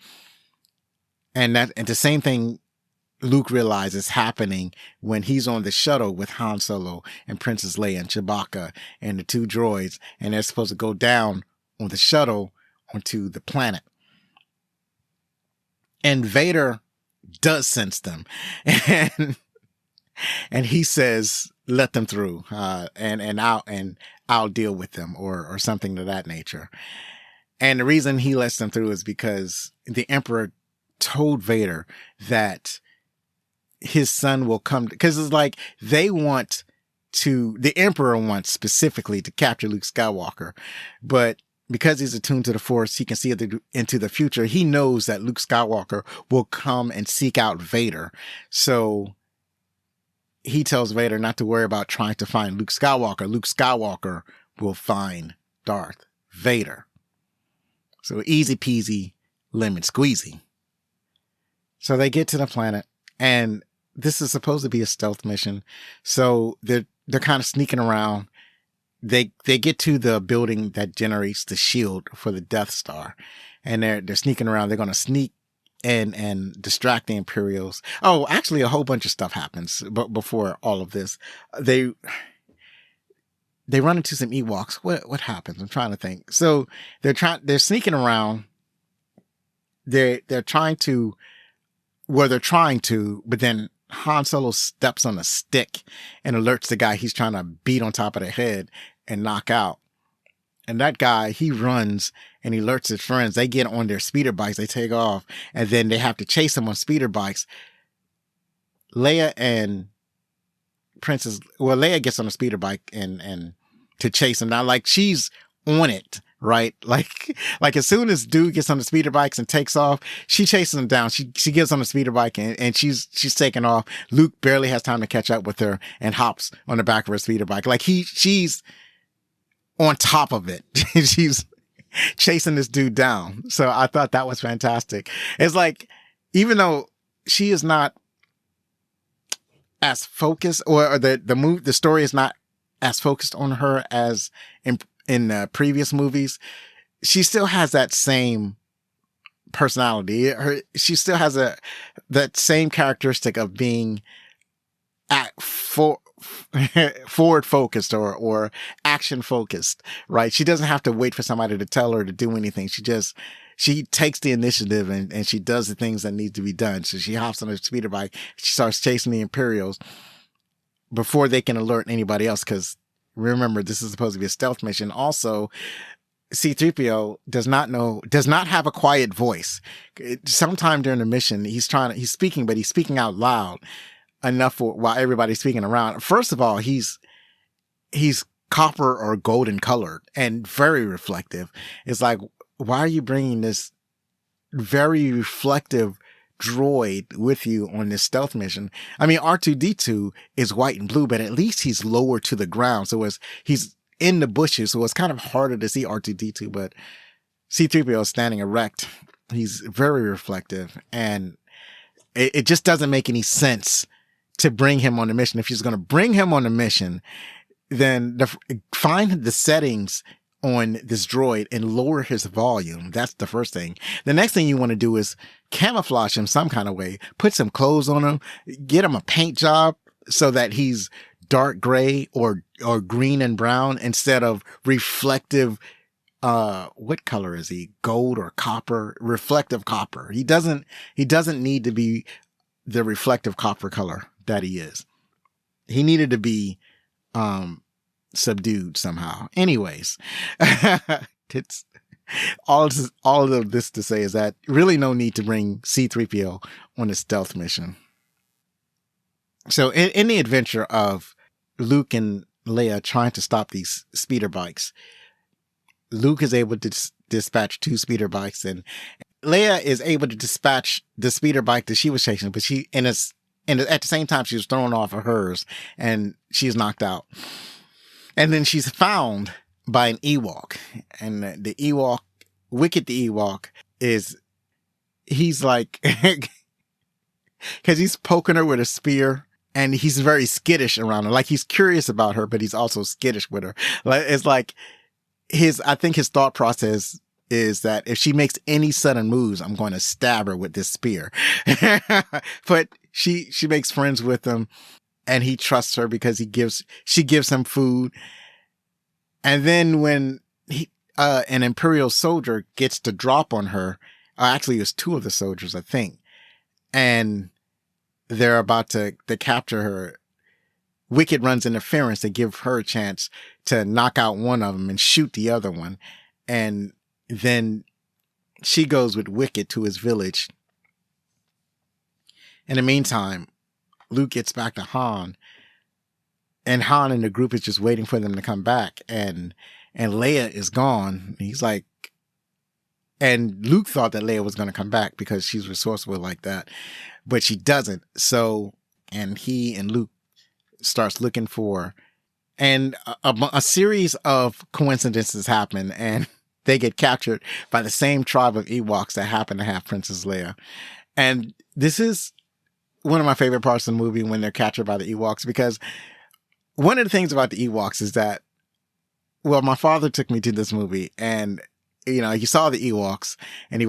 And the same thing Luke realizes happening when he's on the shuttle with Han Solo and Princess Leia and Chewbacca and the two droids, and they're supposed to go down on the shuttle onto the planet. And Vader does sense them, and he says, "Let them through, and I'll deal with them," or something to that nature. And the reason he lets them through is because the Emperor told Vader that his son will come, because it's like the Emperor wants specifically to capture Luke Skywalker, but because he's attuned to the Force, he can see into the future. He knows that Luke Skywalker will come and seek out Vader. So he tells Vader not to worry about trying to find Luke Skywalker. Luke Skywalker will find Darth Vader. So easy peasy, lemon squeezy. So they get to the planet, and this is supposed to be a stealth mission. So they're kind of sneaking around. They get to the building that generates the shield for the Death Star, and they're sneaking around. They're going to sneak and distract the Imperials. Oh, actually, a whole bunch of stuff happens. But before all of this, they run into some Ewoks. What happens? I'm trying to think. So they're sneaking around. They're trying to, but then Han Solo steps on a stick and alerts the guy he's trying to beat on top of the head and knock out. And that guy, he runs and he alerts his friends. They get on their speeder bikes. They take off, and then they have to chase him on speeder bikes. Leia gets on a speeder bike and to chase him. Now, like, she's on it, right? Like as soon as dude gets on the speeder bikes and takes off, she chases him down. She gets on the speeder bike and she's taking off. Luke barely has time to catch up with her and hops on the back of her speeder bike. Like she's on top of it. She's chasing this dude down. So I thought that was fantastic. It's like, even though she is not as focused, or the story is not as focused on her as in the previous movies, she still has that same personality. She still has that same characteristic of being forward focused or action focused, right? She doesn't have to wait for somebody to tell her to do anything. She takes the initiative and she does the things that need to be done. So she hops on her speeder bike. She starts chasing the Imperials before they can alert anybody else. Cause remember, this is supposed to be a stealth mission. Also, C-3PO does not have a quiet voice. Sometime during the mission, he's speaking, but he's speaking out loud enough while everybody's speaking around. First of all, he's copper or golden colored and very reflective. It's like, why are you bringing this very reflective droid with you on this stealth mission? I mean, R2-D2 is white and blue, but at least he's lower to the ground. So he's in the bushes. So it's kind of harder to see R2-D2, but C-3PO is standing erect. He's very reflective, and it just doesn't make any sense to bring him on the mission. If she's going to bring him on the mission, then find the settings on this droid and lower his volume. That's the first thing. The next thing you want to do is camouflage him some kind of way. Put some clothes on him. Get him a paint job so that he's dark gray or green and brown instead of reflective. What color is he? Gold or copper? Reflective copper. He doesn't need to be the reflective copper color that he is. He needed to be subdued somehow. Anyways, it's all of this to say is that really no need to bring C-3PO on a stealth mission. So in the adventure of Luke and Leia trying to stop these speeder bikes, Luke is able to dispatch 2 speeder bikes, and Leia is able to dispatch the speeder bike that she was chasing, but at the same time she was thrown off of hers and she's knocked out. And then she's found by an Ewok, and the Ewok, Wicket the Ewok, he's like, cause he's poking her with a spear, and he's very skittish around her. Like, he's curious about her, but he's also skittish with her. Like, it's like I think his thought process is that if she makes any sudden moves, I'm going to stab her with this spear. But she makes friends with him, and he trusts her because she gives him food. And then when an Imperial soldier gets to drop on her, actually it's two of the soldiers, I think, and they're about to capture her, Wicket runs interference to give her a chance to knock out one of them and shoot the other one. And then she goes with Wicket to his village. In the meantime, Luke gets back to Han, and Han and the group is just waiting for them to come back. And Leia is gone. He's like, and Luke thought that Leia was going to come back because she's resourceful like that, but she doesn't. So, and he and Luke starts looking for, and a series of coincidences happen, and they get captured by the same tribe of Ewoks that happen to have Princess Leia. And this is one of my favorite parts of the movie, when they're captured by the Ewoks, because one of the things about the Ewoks is that, well, my father took me to this movie, and he saw the Ewoks, and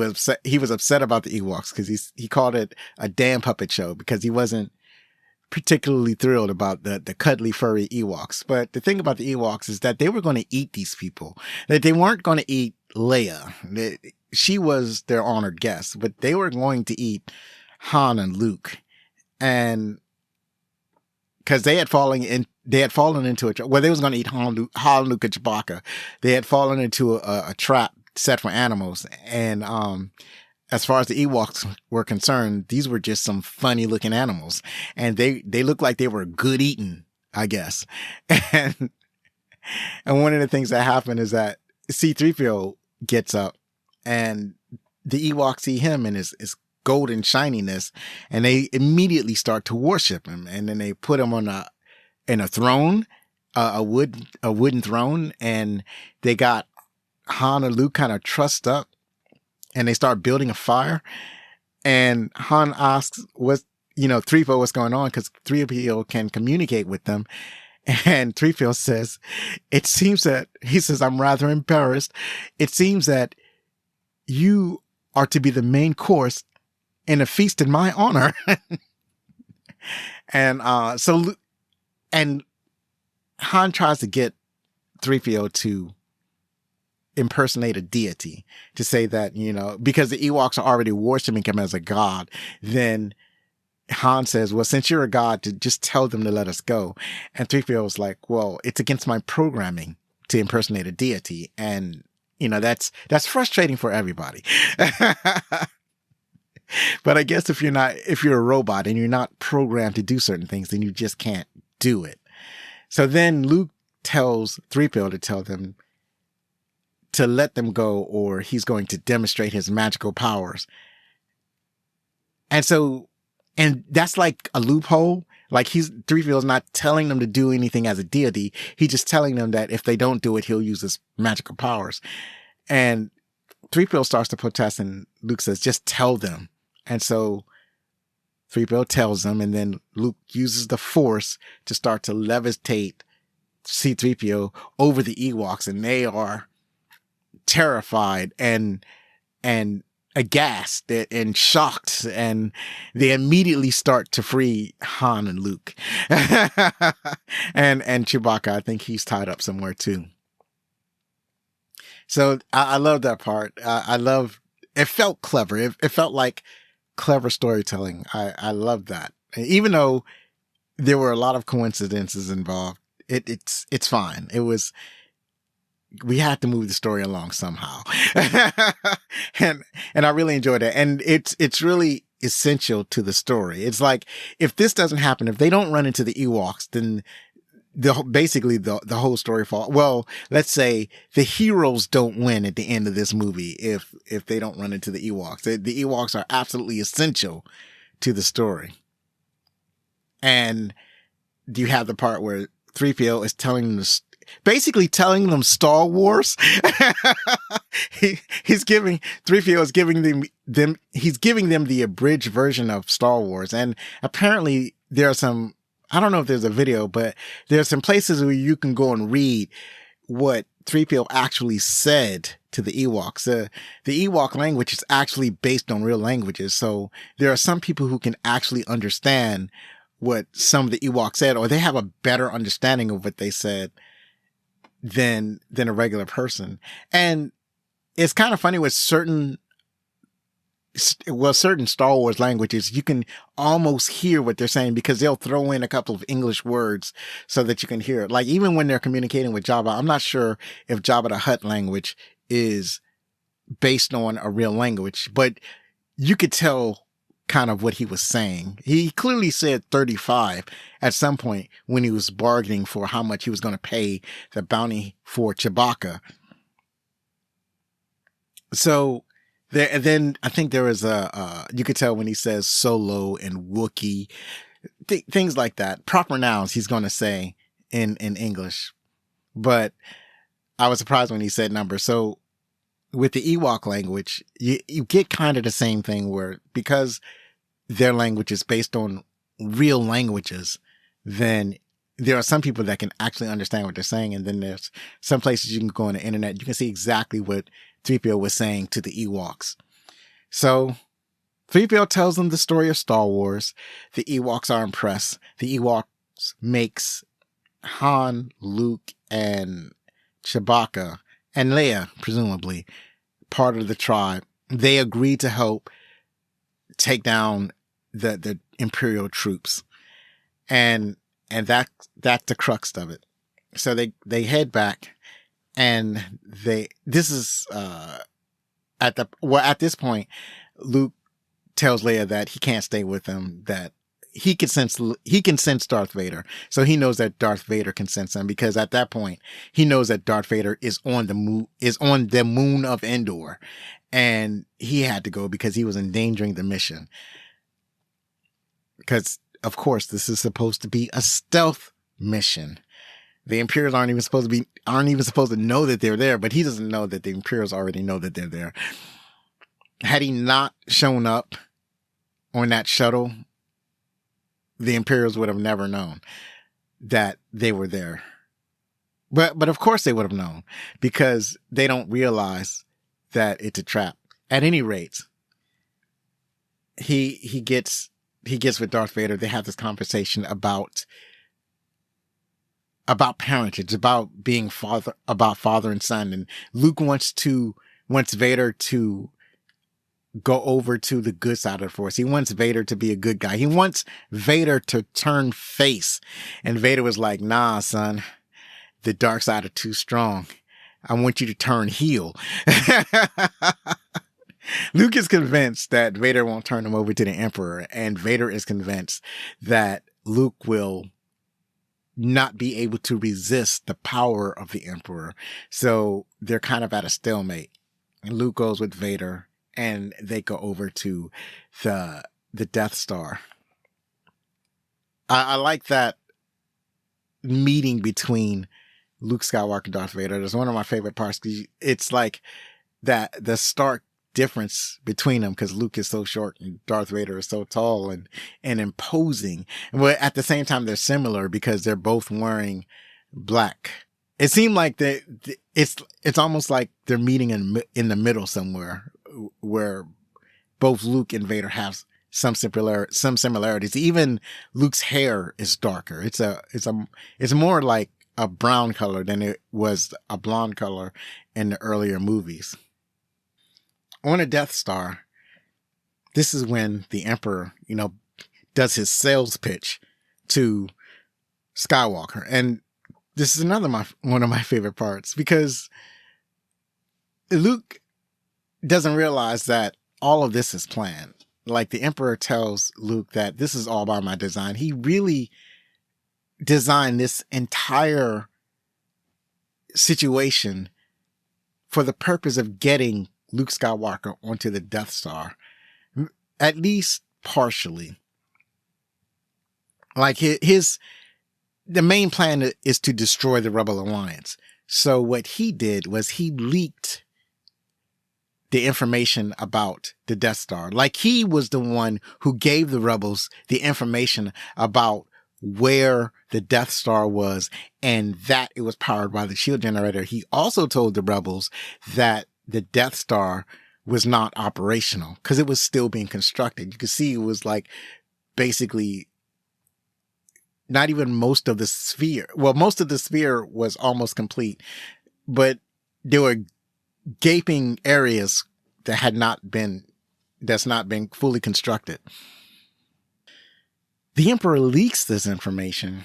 he was upset about the Ewoks because he called it a damn puppet show, because he wasn't particularly thrilled about the cuddly furry Ewoks. But the thing about the Ewoks is that they were going to eat these people. That they weren't going to eat Leia. She was their honored guest, but they were going to eat Han and Luke. And because they had fallen into a trap. Well, they was going to eat Han, Luke, and Chewbacca. They had fallen into a trap set for animals. And as far as the Ewoks were concerned, these were just some funny looking animals, and they looked like they were good eating, I guess. And one of the things that happened is that C-3PO gets up, and the Ewoks see him in his golden shininess, and they immediately start to worship him. And then they put him on a throne, a wooden throne, and they got Han and Luke kind of trussed up, and they start building a fire. And Han asks 3PO what's going on, because 3PO can communicate with them. And 3PO says, he says, I'm rather embarrassed. It seems that you are to be the main course in a feast in my honor. And and Han tries to get 3PO to impersonate a deity, to say that, because the Ewoks are already worshiping him as a god, then Han says, well, since you're a god, to just tell them to let us go. And 3PO is like, well, it's against my programming to impersonate a deity. And, that's frustrating for everybody. But I guess if you're a robot and you're not programmed to do certain things, then you just can't do it. So then Luke tells 3PO to tell them to let them go, or he's going to demonstrate his magical powers. And that's like a loophole. Like 3PO is not telling them to do anything as a deity. He's just telling them that if they don't do it, he'll use his magical powers. And 3PO starts to protest, and Luke says, just tell them. And so 3PO tells them, and then Luke uses the Force to start to levitate C-3PO over the Ewoks, and they are terrified and aghast and shocked, and they immediately start to free Han and Luke. and Chewbacca, I think he's tied up somewhere too. So I love that part. It felt clever. It felt like clever storytelling. I love that. Even though there were a lot of coincidences involved, it's fine. We had to move the story along somehow. and I really enjoyed it. And it's really essential to the story. It's like, if this doesn't happen, if they don't run into the Ewoks, then basically the whole story falls. Well, let's say the heroes don't win at the end of this movie if they don't run into the Ewoks. The Ewoks are absolutely essential to the story. And you have the part where 3PO is telling them basically telling them Star Wars. He's giving 3PO is giving them he's giving them the abridged version of Star Wars. And apparently there are some, I don't know if there's a video, but there's some places where you can go and read what 3PO actually said to the Ewoks. The Ewok language is actually based on real languages. So there are some people who can actually understand what some of the Ewoks said, or they have a better understanding of what they said than a regular person. And it's kind of funny with certain Star Wars languages, you can almost hear what they're saying because they'll throw in a couple of English words so that you can hear it. Like even when they're communicating with Jabba, I'm not sure if Jabba the Hutt language is based on a real language, but you could tell kind of what he was saying. He clearly said 35 at some point when he was bargaining for how much he was going to pay the bounty for Chewbacca. So there, and then I think there was you could tell when he says Solo and Wookiee, things like that. Proper nouns he's going to say in English. But I was surprised when he said numbers. So with the Ewok language, you get kind of the same thing where because their language is based on real languages, then there are some people that can actually understand what they're saying. And then there's some places you can go on the internet. You can see exactly what 3PO was saying to the Ewoks. So 3PO tells them the story of Star Wars. The Ewoks are impressed. The Ewoks makes Han, Luke, and Chewbacca, and Leia, presumably, part of the tribe. They agree to help take down the Imperial troops. And that's the crux of it. So they head back, and this is at this point, Luke tells Leia that he can't stay with them, that he can sense Darth Vader. So he knows that Darth Vader can sense him, because at that point he knows that Darth Vader is on the moon of Endor, and he had to go because he was endangering the mission. Because of course this is supposed to be a stealth mission. The Imperials aren't even supposed to know that they're there, but he doesn't know that the Imperials already know that they're there. Had he not shown up on that shuttle, the Imperials would have never known that they were there. But of course they would have known, because they don't realize that it's a trap. At any rate, he gets with Darth Vader. They have this conversation about parentage, about being father and son. And Luke wants Vader to go over to the good side of the Force. He wants Vader to be a good guy. He wants Vader to turn face. And Vader was like, nah, son, the dark side is too strong. I want you to turn heel. Luke is convinced that Vader won't turn him over to the Emperor. And Vader is convinced that Luke will not be able to resist the power of the Emperor. So they're kind of at a stalemate. And Luke goes with Vader, and they go over to the Death Star. I like that meeting between Luke Skywalker and Darth Vader. That's one of my favorite parts. It's like that, the stark difference between them, because Luke is so short and Darth Vader is so tall and imposing. But at the same time, they're similar because they're both wearing black. It seemed like it's almost like they're meeting in the middle somewhere, where both Luke and Vader have some similarities. Even Luke's hair is darker. It's more like a brown color than it was a blonde color in the earlier movies. On a Death Star, this is when the Emperor, does his sales pitch to Skywalker. And this is one of my favorite parts, because Luke doesn't realize that all of this is planned. Like, the Emperor tells Luke that this is all by my design. He really designed this entire situation for the purpose of getting Luke Skywalker onto the Death Star, at least partially. Like, the main plan is to destroy the Rebel Alliance. So what he did was he leaked the information about the Death Star. Like, he was the one who gave the rebels the information about where the Death Star was and that it was powered by the shield generator. He also told the rebels that the Death Star was not operational because it was still being constructed. You could see it was like basically not even most of the sphere. Well, most of the sphere was almost complete, but there were gaping areas that's not been fully constructed. The Emperor leaks this information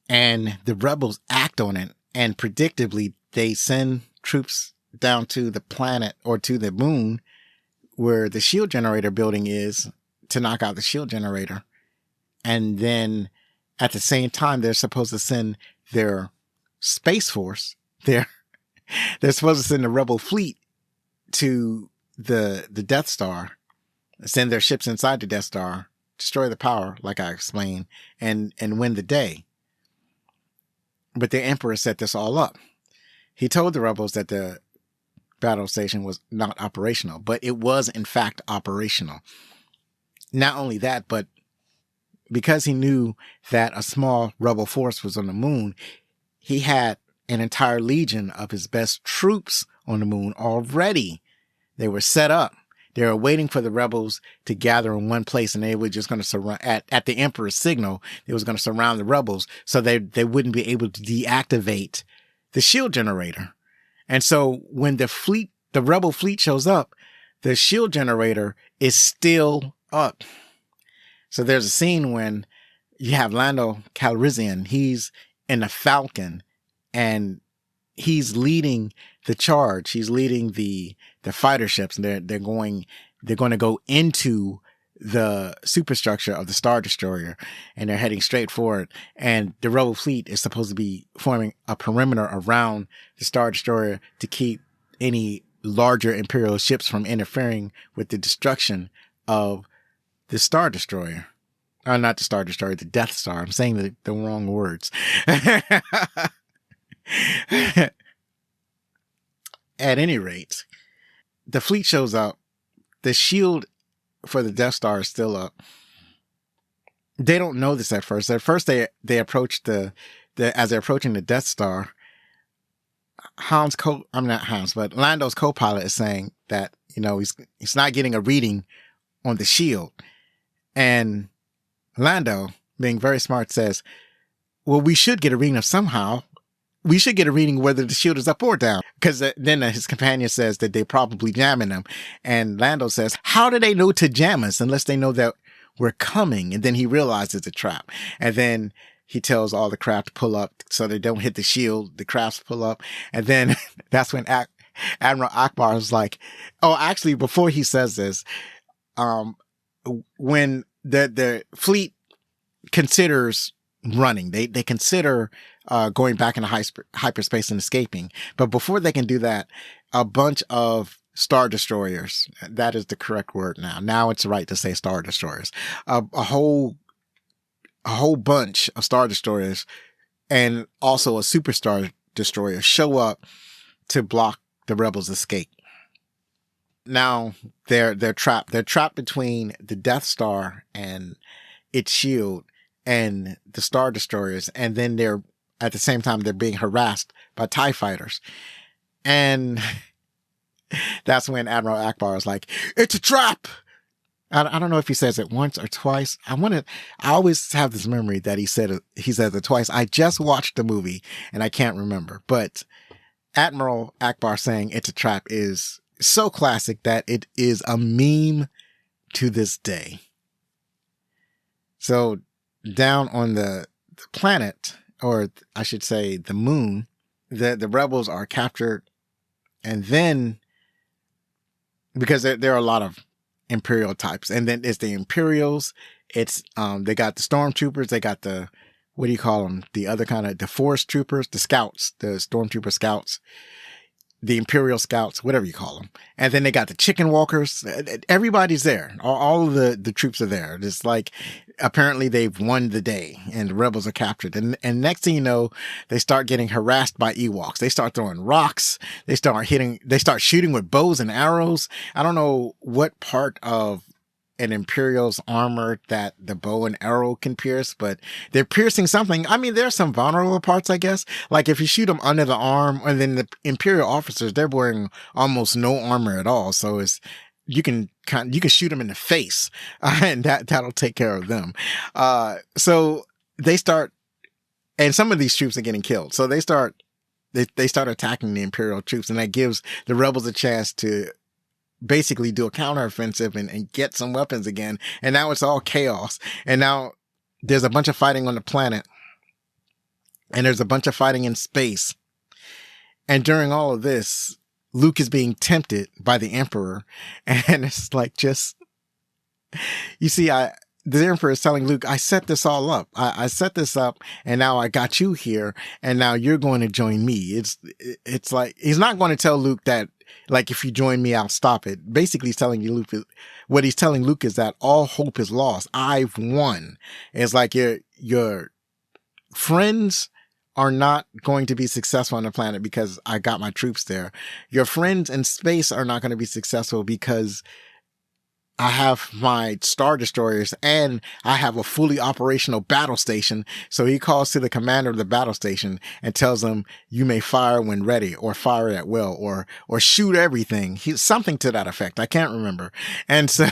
and the rebels act on it, and predictably they send troops down to the planet or to the moon where the shield generator building is to knock out the shield generator. And then at the same time, they're supposed to send their Space Force. They're supposed to send the rebel fleet to the Death Star, send their ships inside the Death Star, destroy the power, like I explained, and win the day. But the Emperor set this all up. He told the rebels that the battle station was not operational, but it was in fact operational. Not only that, but because he knew that a small rebel force was on the moon, he had an entire legion of his best troops on the moon already. They were set up. They were waiting for the rebels to gather in one place, and they were just going to surround at the Emperor's signal. They was going to surround the rebels so they wouldn't be able to deactivate the shield generator. And so when the rebel fleet shows up, the shield generator is still up. So there's a scene when you have Lando Calrissian. He's in a Falcon and he's leading the charge. He's leading the fighter ships, and they're going to go into the superstructure of the Star Destroyer, and they're heading straight for it. And the rebel fleet is supposed to be forming a perimeter around the Star Destroyer to keep any larger Imperial ships from interfering with the destruction of the Star Destroyer. Not the Star Destroyer, the Death Star. I'm saying the wrong words. At any rate, the fleet shows up. The shield for the Death Star is still up. They don't know this at first. At first, they approach as they're approaching the Death Star. Lando's co-pilot is saying that, he's not getting a reading on the shield. And Lando, being very smart, says, well, we should get a reading of somehow. We should get a reading whether the shield is up or down. Because then his companion says that they're probably jamming them. And Lando says, how do they know to jam us unless they know that we're coming? And then he realizes it's a trap. And then he tells all the craft to pull up so they don't hit the shield. The crafts pull up. And then that's when Admiral Akbar is like, oh, actually, before he says this, when the fleet considers running, they consider going back into hyperspace and escaping. But before they can do that, a bunch of Star Destroyers, that is the correct word now. Now it's right to say Star Destroyers. A whole bunch of Star Destroyers and also a Super Star Destroyer show up to block the rebels' escape. Now they're trapped. They're trapped between the Death Star and its shield and the Star Destroyers. And then at the same time, they're being harassed by TIE fighters. And that's when Admiral Akbar is like, it's a trap. I don't know if he says it once or twice. I always have this memory that he says it twice. I just watched the movie and I can't remember, but Admiral Akbar saying it's a trap is so classic that it is a meme to this day. So down on the planet, or I should say the moon, the rebels are captured. And then, because there are a lot of Imperial types, and then it's the Imperials, it's, they got the stormtroopers, they got the, what do you call them? The other kind of, the forest troopers, the scouts, the stormtrooper scouts, the Imperial scouts, whatever you call them. And then they got the chicken walkers. Everybody's there. All of the troops are there. It's like, apparently they've won the day and the rebels are captured. And next thing you know, they start getting harassed by Ewoks. They start throwing rocks. They start shooting with bows and arrows. I don't know what part of an Imperial's armor that the bow and arrow can pierce, but they're piercing something. I mean, there's some vulnerable parts, I guess. Like if you shoot them under the arm, and then the Imperial officers, they're wearing almost no armor at all. So you can shoot them in the face, and that'll take care of them. So they start, and some of these troops are getting killed. So they start attacking the Imperial troops, and that gives the rebels a chance to basically do a counteroffensive and get some weapons again. And now it's all chaos. And now there's a bunch of fighting on the planet, and there's a bunch of fighting in space. And during all of this, Luke is being tempted by the Emperor. And it's like, you see, the Emperor is telling Luke, I set this all up. I set this up, and now I got you here, and now you're going to join me. It's like, he's not going to tell Luke that, like, if you join me, I'll stop it. Basically, he's telling you, what he's telling Luke is that all hope is lost. I've won. It's like your friends are not going to be successful on the planet because I got my troops there. Your friends in space are not going to be successful because I have my Star Destroyers and I have a fully operational battle station. So he calls to the commander of the battle station and tells him, you may fire when ready, or fire at will, or shoot everything. Something to that effect. I can't remember. And so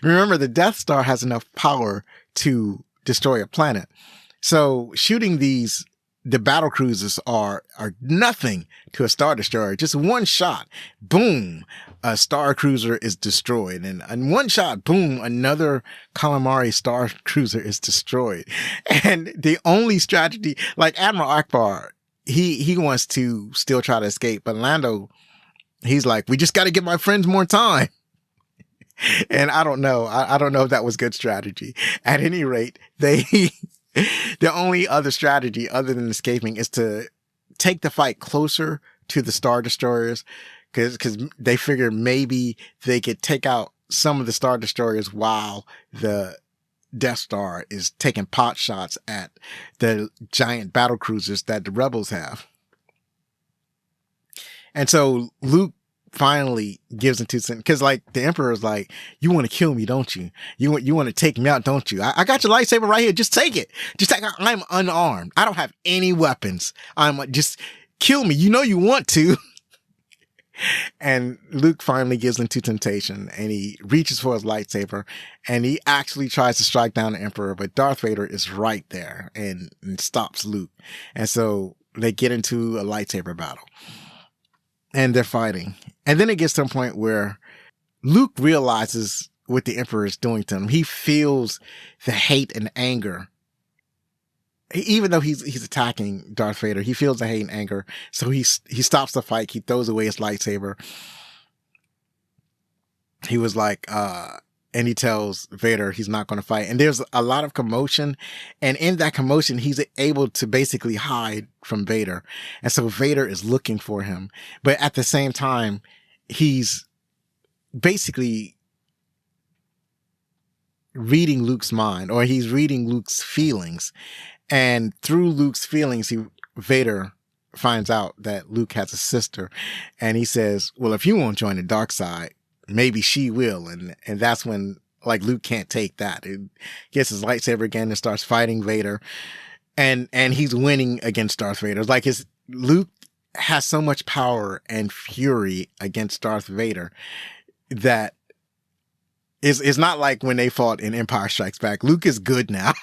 remember, the Death Star has enough power to destroy a planet. So shooting the battle cruisers are nothing to a Star Destroyer. Just one shot, boom, a Star Cruiser is destroyed. And one shot, boom, another Calamari Star Cruiser is destroyed. And the only strategy, like Admiral Akbar, he wants to still try to escape, but Lando, he's like, we just got to give my friends more time. And I don't know. I don't know if that was good strategy. At any rate, the only other strategy other than escaping is to take the fight closer to the Star Destroyers, because they figure maybe they could take out some of the Star Destroyers while the Death Star is taking pot shots at the giant battle cruisers that the rebels have. And so Luke finally gives into sin, because like the Emperor's like, you want to kill me, don't you? You want to take me out, don't you? I got your lightsaber right here. Just take it. I'm unarmed. I don't have any weapons. Just kill me. You know you want to. And Luke finally gives into temptation, and he reaches for his lightsaber, and he actually tries to strike down the Emperor, but Darth Vader is right there and stops Luke. And so they get into a lightsaber battle, and they're fighting. And then it gets to a point where Luke realizes what the Emperor is doing to him. He feels the hate and anger. Even though he's attacking Darth Vader, he feels the hate and anger. So he stops the fight. He throws away his lightsaber. He was like, and he tells Vader he's not going to fight. And there's a lot of commotion. And in that commotion, he's able to basically hide from Vader. And so Vader is looking for him. But at the same time, he's basically reading Luke's mind, or he's reading Luke's feelings. And through Luke's feelings, Vader finds out that Luke has a sister. And he says, well, if you won't join the dark side, maybe she will. And that's when, like, Luke can't take that. It gets his lightsaber again and starts fighting Vader. And he's winning against Darth Vader. It's like Luke has so much power and fury against Darth Vader that it's not like when they fought in Empire Strikes Back. Luke is good now.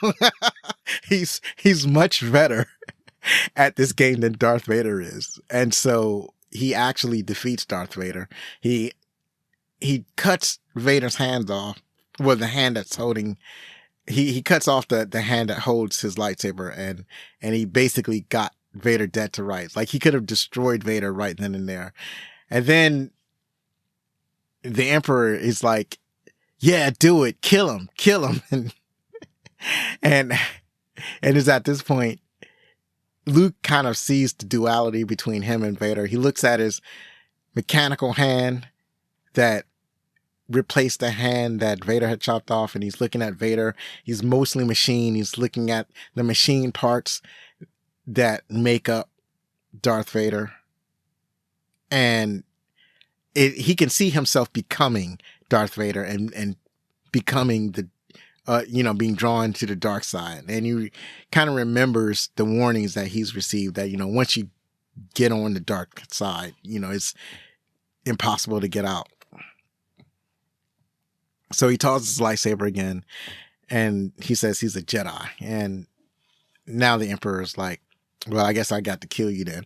He's much better at this game than Darth Vader is. And so he actually defeats Darth Vader. He cuts Vader's hands off. Well, the hand that's holding, he cuts off the hand that holds his lightsaber, and he basically got Vader dead to rights. Like, he could have destroyed Vader right then and there. And then the Emperor is like, yeah, do it. Kill him. And it's at this point, Luke kind of sees the duality between him and Vader. He looks at his mechanical hand that replaced the hand that Vader had chopped off, and he's looking at Vader. He's mostly machine. He's looking at the machine parts that make up Darth Vader. And he can see himself becoming Darth Vader and becoming the, being drawn to the dark side. And he kind of remembers the warnings that he's received that, once you get on the dark side, it's impossible to get out. So he tosses his lightsaber again and he says he's a Jedi. And now the Emperor's like, well, I guess I got to kill you then.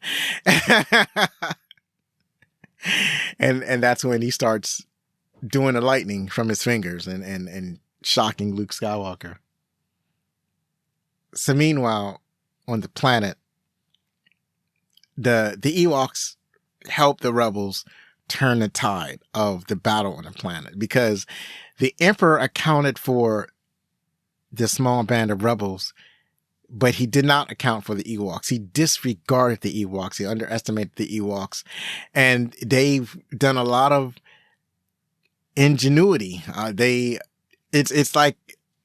and that's when he starts doing the lightning from his fingers and shocking Luke Skywalker. So meanwhile, on the planet, the Ewoks help the rebels turn the tide of the battle on the planet, because the Emperor accounted for the small band of rebels, but he did not account for the Ewoks. He disregarded the Ewoks. He underestimated the Ewoks, and they've done a lot of ingenuity. It's like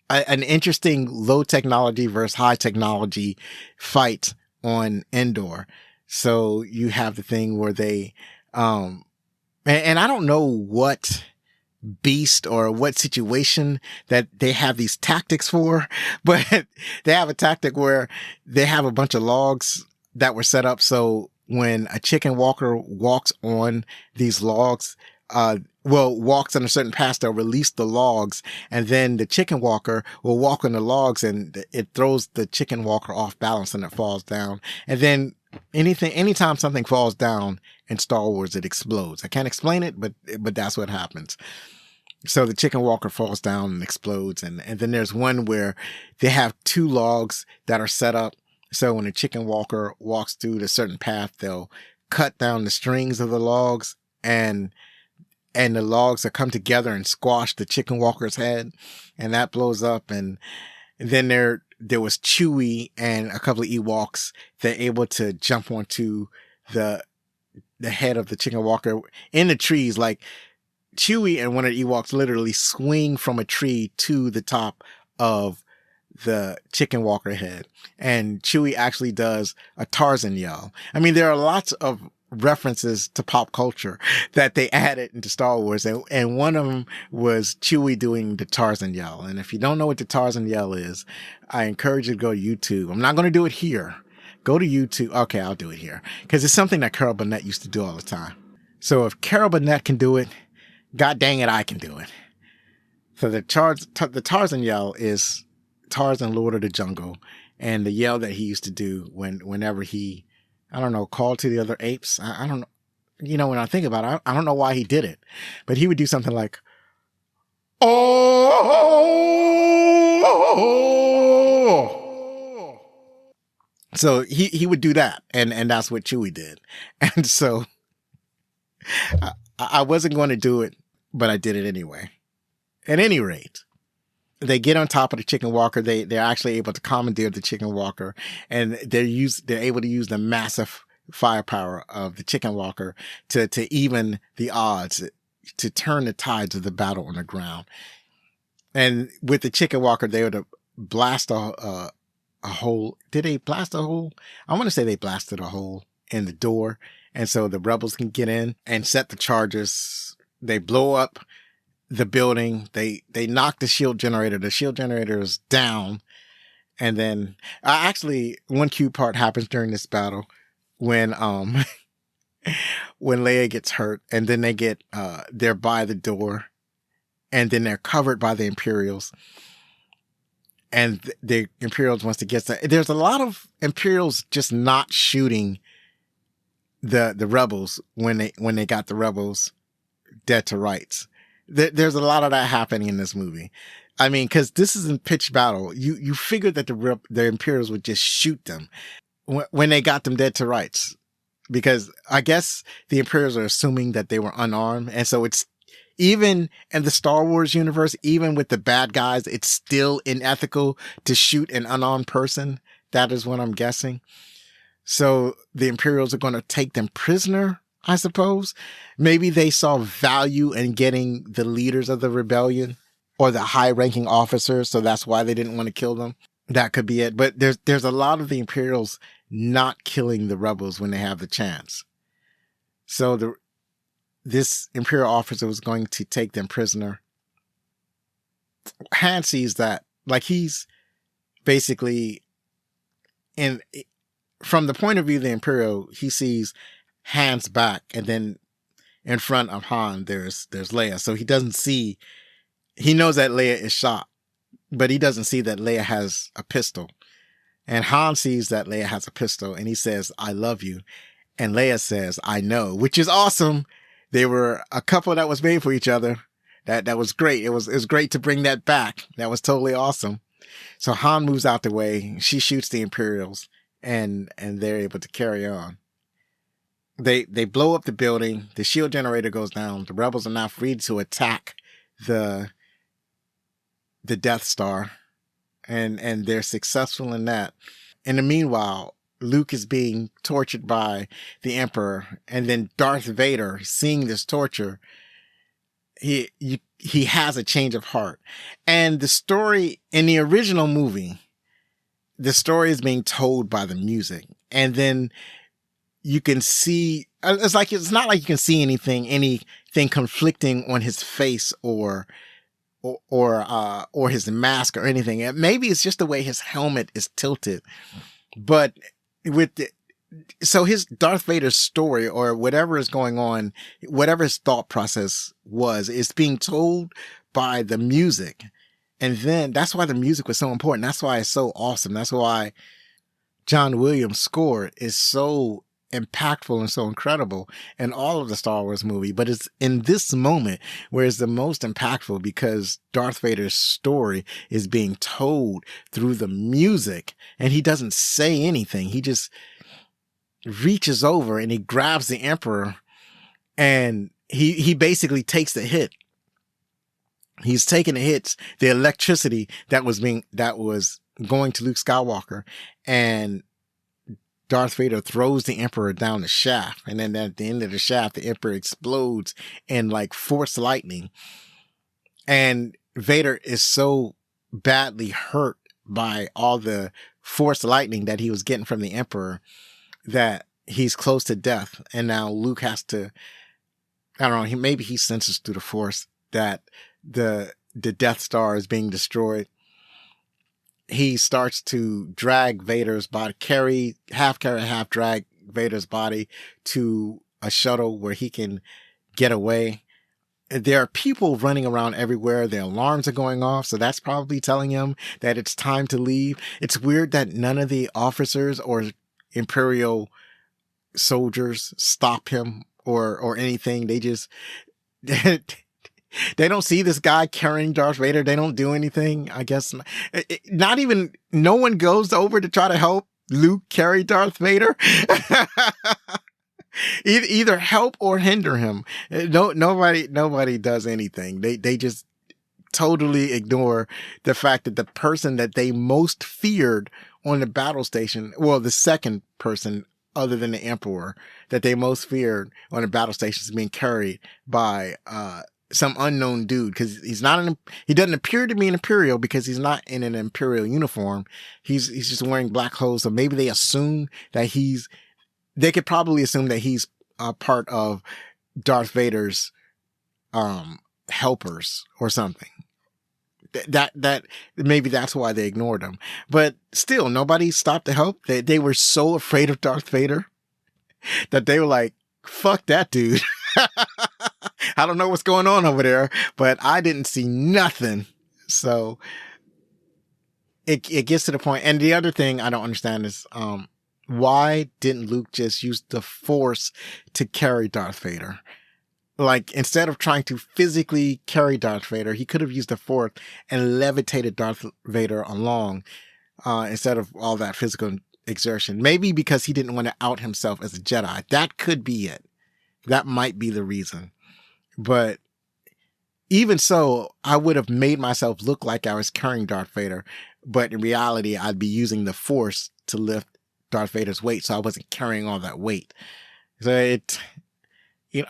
an interesting low technology versus high technology fight on Endor. So you have the thing where they, and I don't know what beast or what situation that they have these tactics for, but they have a tactic where they have a bunch of logs that were set up. So when a chicken walker walks on these logs, walks on a certain path, they'll release the logs, and then the chicken walker will walk on the logs and it throws the chicken walker off balance and it falls down. And then anytime something falls down in Star Wars, it explodes. I can't explain it, but that's what happens. So the chicken walker falls down and explodes. And then there's one where they have two logs that are set up. So when a chicken walker walks through a certain path, they'll cut down the strings of the logs and the logs will come together and squash the chicken walker's head, and that blows up. And then there was Chewie and a couple of Ewoks. They're able to jump onto the head of the chicken walker in the trees. Like Chewie and one of the Ewoks literally swing from a tree to the top of the chicken walker head. And Chewie actually does a Tarzan yell. I mean, there are lots of references to pop culture that they added into Star Wars. And one of them was Chewie doing the Tarzan yell. And if you don't know what the Tarzan yell is, I encourage you to go to YouTube. I'm not going to do it here. Go to YouTube. Okay, I'll do it here, because it's something that Carol Burnett used to do all the time. So if Carol Burnett can do it, God dang it, I can do it. So the Tarzan yell is Tarzan, Lord of the Jungle, and the yell that he used to do whenever he, I don't know, called to the other apes. I don't know. When I think about it, I don't know why he did it, but he would do something like, oh. So he would do that. And that's what Chewie did. And so I wasn't going to do it, but I did it anyway. At any rate, they get on top of the chicken walker. They're actually able to commandeer the chicken walker, and they're able to use the massive firepower of the chicken walker to even the odds, to turn the tides of the battle on the ground. And with the chicken walker, they would blast a hole. Did they blast a hole? I want to say they blasted a hole in the door, and so the rebels can get in and set the charges. They blow up the building. They knock the shield generator. The shield generator is down. And then actually one cute part happens during this battle when when Leia gets hurt, and then they're by the door, and then they're covered by the Imperials. And the Imperials wants to get that. There's a lot of Imperials just not shooting the rebels when they got the rebels dead to rights. There's a lot of that happening in this movie. I mean, because this is in pitched battle. You figured that the Imperials would just shoot them when they got them dead to rights, because I guess the Imperials are assuming that they were unarmed, and so it's, even in the Star Wars universe, even with the bad guys, it's still unethical to shoot an unarmed person. That is what I'm guessing. So the Imperials are going to take them prisoner, I suppose. Maybe they saw value in getting the leaders of the rebellion or the high-ranking officers, so that's why they didn't want to kill them. That could be it. But there's a lot of the Imperials not killing the rebels when they have the chance. So this Imperial officer was going to take them prisoner. Han sees that, like, he's basically in, from the point of view of the Imperial, he sees Han's back, and then in front of Han, there's Leia. So he doesn't see, he knows that Leia is shot, but he doesn't see that Leia has a pistol. And Han sees that Leia has a pistol, and he says, "I love you." And Leia says, "I know," which is awesome. They were a couple that was made for each other. That was great. It was great to bring that back. That was totally awesome. So Han moves out the way. She shoots the Imperials, and they're able to carry on. They blow up the building. The shield generator goes down. The rebels are now free to attack the Death Star, and they're successful in that. In the meanwhile, Luke is being tortured by the Emperor, and then Darth Vader, seeing this torture, he has a change of heart. And the story in the original movie, the story is being told by the music, and then you can see, it's not like you can see anything conflicting on his face or his mask or anything. Maybe it's just the way his helmet is tilted, but so his Darth Vader's story, or whatever is going on, whatever his thought process was, is being told by the music. And then that's why the music was so important. That's why it's so awesome. That's why John Williams' score is so impactful and so incredible in all of the Star Wars movie. But it's in this moment where it's the most impactful, because Darth Vader's story is being told through the music, and he doesn't say anything. He just reaches over and he grabs the Emperor, and he basically takes the hit. He's taking the hits, the electricity that was going to Luke Skywalker, and Darth Vader throws the Emperor down the shaft, and then at the end of the shaft, the Emperor explodes in like force lightning. And Vader is so badly hurt by all the force lightning that he was getting from the Emperor that he's close to death. And now Luke has to, I don't know, maybe he senses through the force that the Death Star is being destroyed. He starts to drag Vader's body, half drag Vader's body to a shuttle where he can get away. There are people running around everywhere. Their alarms are going off, so that's probably telling him that it's time to leave. It's weird that none of the officers or Imperial soldiers stop him or anything. They just they don't see this guy carrying Darth Vader. They don't do anything. I guess not even, no one goes over to try to help Luke carry Darth Vader. Either help or hinder him. Nobody does anything. They just totally ignore the fact that the person that they most feared on the battle station, well, the second person other than the Emperor that they most feared on the battle station, is being carried by, some unknown dude, because he doesn't appear to be an Imperial, because he's not in an Imperial uniform. He's just wearing black clothes. So maybe they assume that they could probably assume that he's a part of Darth Vader's, helpers or something. That maybe that's why they ignored him. But still, nobody stopped to help. They were so afraid of Darth Vader that they were like, fuck that dude. I don't know what's going on over there, but I didn't see nothing. So it gets to the point. And the other thing I don't understand is, why didn't Luke just use the Force to carry Darth Vader? Like, instead of trying to physically carry Darth Vader, he could have used the Force and levitated Darth Vader along, instead of all that physical exertion. Maybe because he didn't want to out himself as a Jedi. That could be it. That might be the reason. But even so, I would have made myself look like I was carrying Darth Vader. But in reality, I'd be using the Force to lift Darth Vader's weight. So I wasn't carrying all that weight. So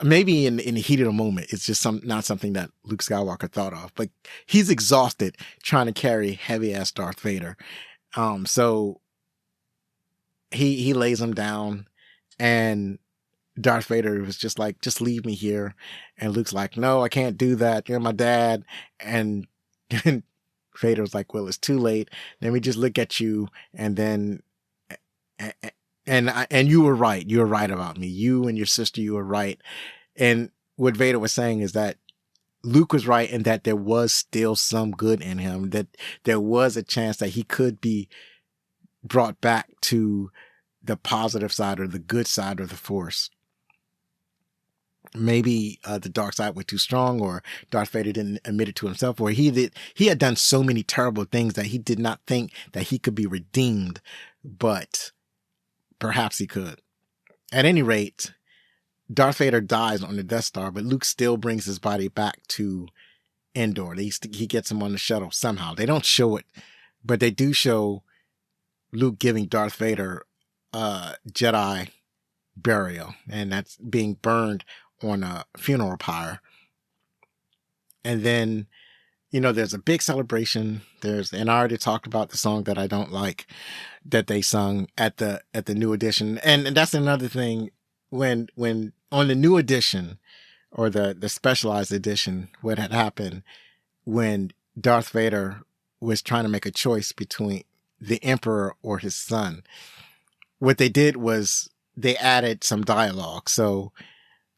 maybe in the heat of the moment, it's just not something that Luke Skywalker thought of. But he's exhausted trying to carry heavy ass Darth Vader. So he lays him down, and Darth Vader was just like, just leave me here. And Luke's like, no, I can't do that. You're my dad. And And Vader was like, well, it's too late. Let me just look at you. And then, and you were right. You were right about me. You and your sister, you were right. And what Vader was saying is that Luke was right in that there was still some good in him, that there was a chance that he could be brought back to the positive side or the good side of the Force. Maybe the dark side was too strong, or Darth Vader didn't admit it to himself, or he had done so many terrible things that he did not think that he could be redeemed, but perhaps he could. At any rate, Darth Vader dies on the Death Star, but Luke still brings his body back to Endor. He gets him on the shuttle somehow. They don't show it, but they do show Luke giving Darth Vader Jedi burial, and that's being burned on a funeral pyre. And then, there's a big celebration. And I already talked about the song that I don't like that they sung at the new edition. And that's another thing, when on the new edition or the specialized edition, what had happened when Darth Vader was trying to make a choice between the Emperor or his son, what they did was they added some dialogue. So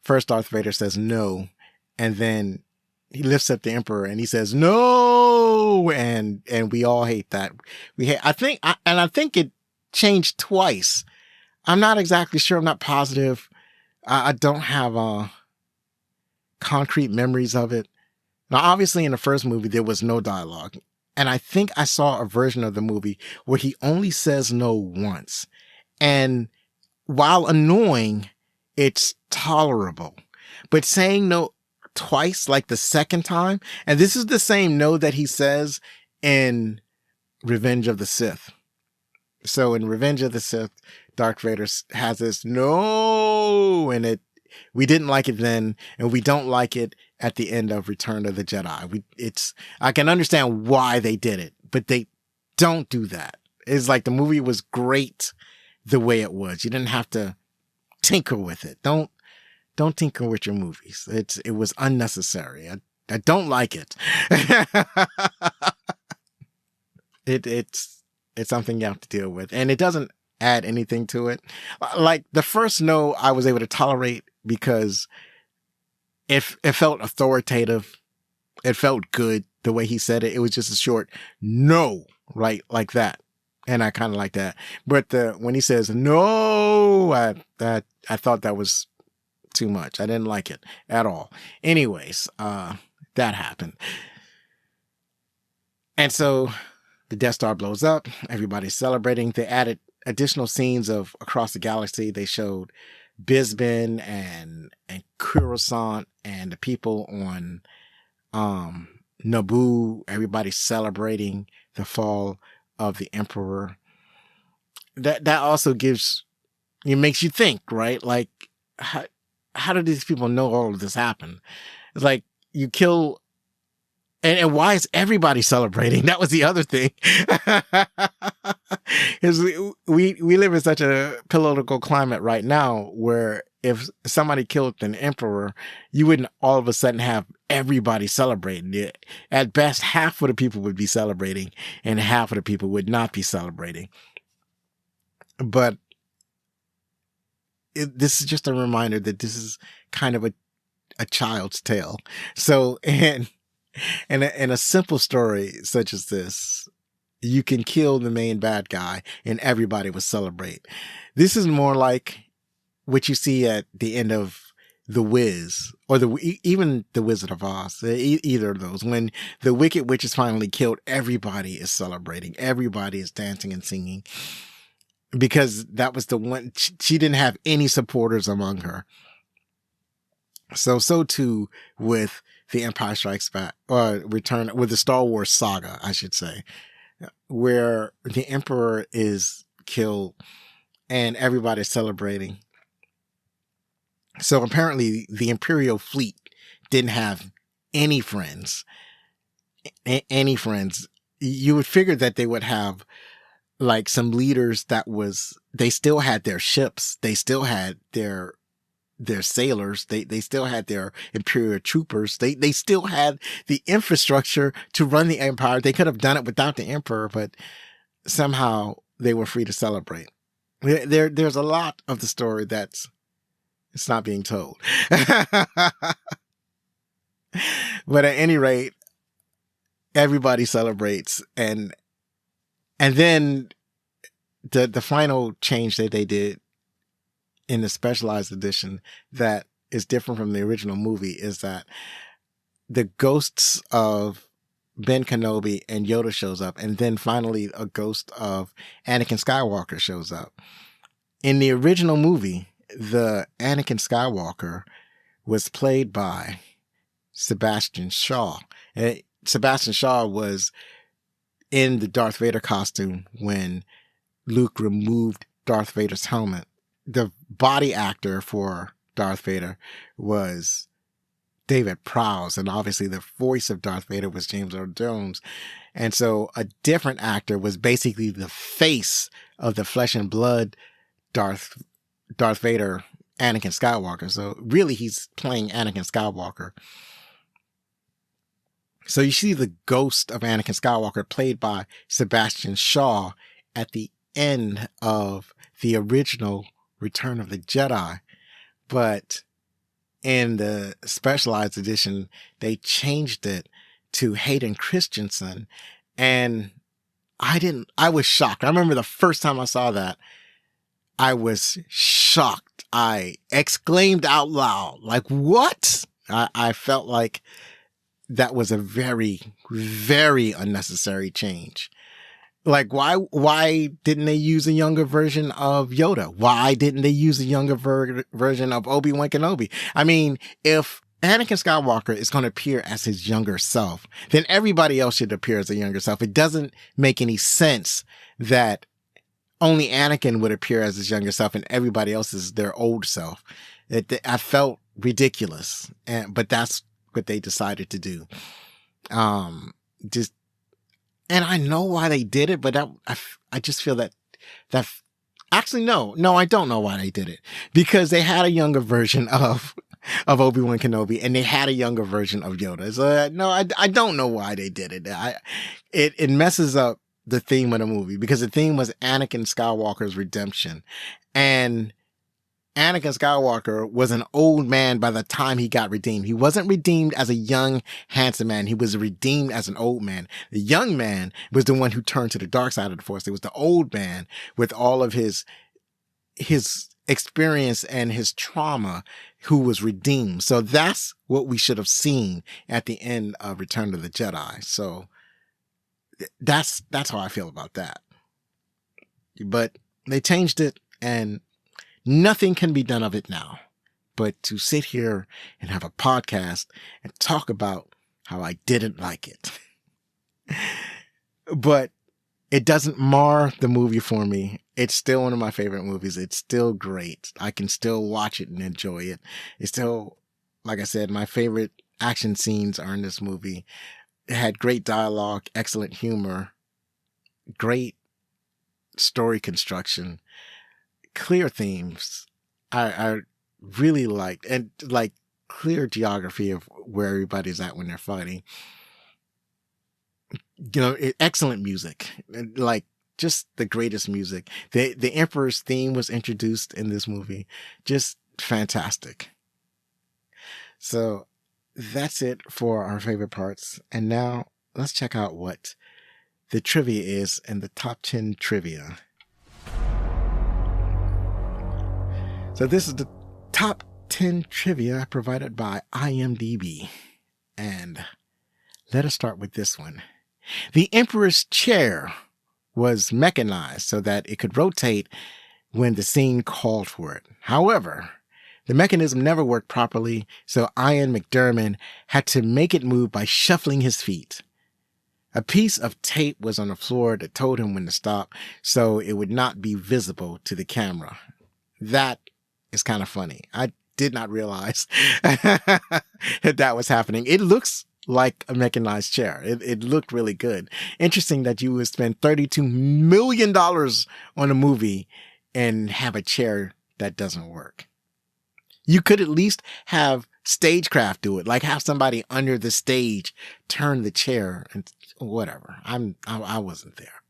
first Darth Vader says no, and then he lifts up the Emperor and he says no, and we all hate that. I think it changed twice. I'm not exactly sure. I'm not positive. I don't have concrete memories of it. Now, obviously, in the first movie, there was no dialogue. And I think I saw a version of the movie where he only says no once. And while annoying, it's tolerable. But saying no twice, like the second time, and this is the same no that he says in Revenge of the Sith. So in Revenge of the Sith, Darth Vader has this no, and we didn't like it then, and we don't like it at the end of Return of the Jedi. I can understand why they did it, but they don't do that. It's like the movie was great the way it was. You didn't have to tinker with it. Don't tinker with your movies. It was unnecessary. I don't like it. It's something you have to deal with, and it doesn't add anything to it. Like the first no, I was able to tolerate because it felt authoritative. It felt good the way he said it. It was just a short no, right, like that, and I kind of like that. But when he says no, I thought that was too much. I didn't like it at all. Anyways, that happened, and so the Death Star blows up. Everybody's celebrating. They added additional scenes of across the galaxy. They showed Bisbin and Coruscant and the people on Naboo. Everybody celebrating the fall of the Emperor. That also makes you think, right? Like, how do these people know all of this happened? It's like you kill. And why is everybody celebrating? That was the other thing. Because we live in such a political climate right now where if somebody killed an emperor, you wouldn't all of a sudden have everybody celebrating it. At best, half of the people would be celebrating and half of the people would not be celebrating. But this is just a reminder that this is kind of a child's tale. So, in a simple story such as this, you can kill the main bad guy and everybody will celebrate. This is more like what you see at the end of The Wiz or even The Wizard of Oz, either of those. When the Wicked Witch is finally killed, everybody is celebrating. Everybody is dancing and singing because that was the one. She didn't have any supporters among her. So too with The Empire Strikes Back, or Return, with the Star Wars saga, I should say, where the Emperor is killed and everybody's celebrating. So apparently the Imperial fleet didn't have any friends. Any friends. You would figure that they would have like some leaders they still had their ships. They still had their their sailors. They still had their Imperial troopers. They still had the infrastructure to run the empire. They could have done it without the emperor, but somehow they were free to celebrate. There's a lot of the story it's not being told. But at any rate, everybody celebrates, and then the final change that they did in the specialized edition that is different from the original movie is that the ghosts of Ben Kenobi and Yoda shows up, and then finally a ghost of Anakin Skywalker shows up. In the original movie, the Anakin Skywalker was played by Sebastian Shaw. And Sebastian Shaw was in the Darth Vader costume when Luke removed Darth Vader's helmet. The body actor for Darth Vader was David Prowse, and obviously the voice of Darth Vader was James Earl Jones. And so a different actor was basically the face of the flesh and blood Darth Vader, Anakin Skywalker. So really he's playing Anakin Skywalker. So you see the ghost of Anakin Skywalker played by Sebastian Shaw at the end of the original Return of the Jedi. But in the specialized edition, they changed it to Hayden Christensen. And I was shocked. I remember the first time I saw that, I was shocked. I exclaimed out loud, like, what? I felt like that was a very, very unnecessary change. Like, why didn't they use a younger version of Yoda? Why didn't they use a younger version of Obi-Wan Kenobi? I mean, if Anakin Skywalker is going to appear as his younger self, then everybody else should appear as a younger self. It doesn't make any sense that only Anakin would appear as his younger self and everybody else is their old self. I felt ridiculous, but that's what they decided to do. And I know why they did it, but I just feel that actually, no, I don't know why they did it, because they had a younger version of Obi-Wan Kenobi and they had a younger version of Yoda. So no, I don't know why they did it. It messes up the theme of the movie, because the theme was Anakin Skywalker's redemption, and Anakin Skywalker was an old man by the time he got redeemed. He wasn't redeemed as a young, handsome man. He was redeemed as an old man. The young man was the one who turned to the dark side of the Force. It was the old man with all of his experience and his trauma who was redeemed. So that's what we should have seen at the end of Return of the Jedi. So that's how I feel about that. But they changed it, and nothing can be done of it now but to sit here and have a podcast and talk about how I didn't like it. But it doesn't mar the movie for me. It's still one of my favorite movies. It's still great. I can still watch it and enjoy it. It's still, like I said, my favorite action scenes are in this movie. It had great dialogue, excellent humor, great story construction, clear themes. I really liked, and like clear geography of where everybody's at when they're fighting. You know, excellent music, like just the greatest music. The Emperor's theme was introduced in this movie. Just fantastic. So that's it for our favorite parts. And now let's check out what the trivia is in the top 10 trivia. So this is the top 10 trivia provided by IMDb. And let us start with this one. The Emperor's chair was mechanized so that it could rotate when the scene called for it. However, the mechanism never worked properly, so Ian McDiarmid had to make it move by shuffling his feet. A piece of tape was on the floor that told him when to stop, so it would not be visible to the camera. That is kind of funny. I did not realize that was happening. It looks like a mechanized chair. It looked really good. Interesting that you would spend $32 million on a movie and have a chair that doesn't work. You could at least have stagecraft do it, like have somebody under the stage turn the chair and whatever. I wasn't there.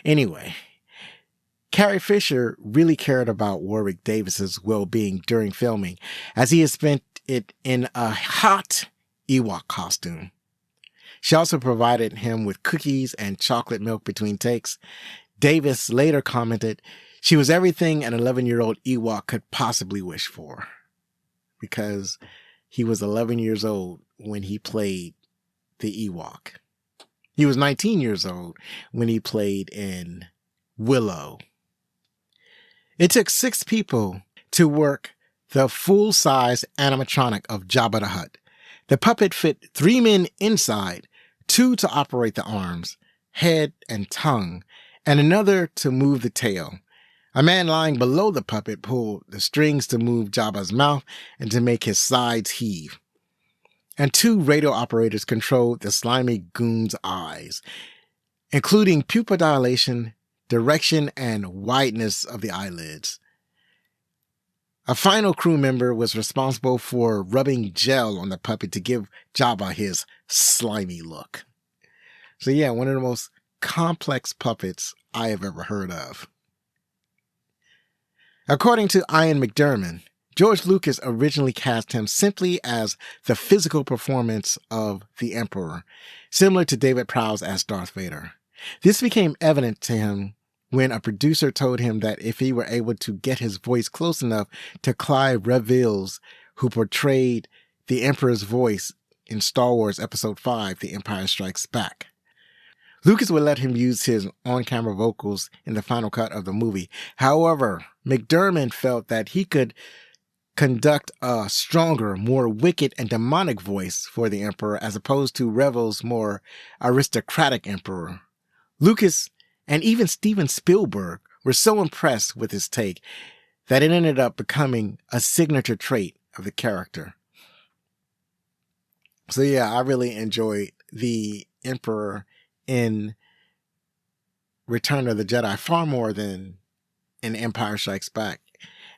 Anyway, Carrie Fisher really cared about Warwick Davis's well-being during filming, as he had spent it in a hot Ewok costume. She also provided him with cookies and chocolate milk between takes. Davis later commented, "She was everything an 11-year-old Ewok could possibly wish for," because he was 11 years old when he played the Ewok. He was 19 years old when he played in Willow. It took 6 people to work the full-size animatronic of Jabba the Hutt. The puppet fit 3 men inside, 2 to operate the arms, head, and tongue, and another to move the tail. A man lying below the puppet pulled the strings to move Jabba's mouth and to make his sides heave. And 2 radio operators controlled the slimy goon's eyes, including pupil dilation, direction, and wideness of the eyelids. A final crew member was responsible for rubbing gel on the puppet to give Jabba his slimy look. So yeah, one of the most complex puppets I have ever heard of. According to Ian McDiarmid, George Lucas originally cast him simply as the physical performance of the Emperor, similar to David Prowse as Darth Vader. This became evident to him when a producer told him that if he were able to get his voice close enough to Clive Revels, who portrayed the Emperor's voice in Star Wars Episode 5, The Empire Strikes Back, Lucas would let him use his on-camera vocals in the final cut of the movie. However, McDiarmid felt that he could conduct a stronger, more wicked and demonic voice for the Emperor as opposed to Revels' more aristocratic Emperor. Lucas and even Steven Spielberg were so impressed with his take that it ended up becoming a signature trait of the character. So yeah, I really enjoyed the Emperor in Return of the Jedi far more than in Empire Strikes Back.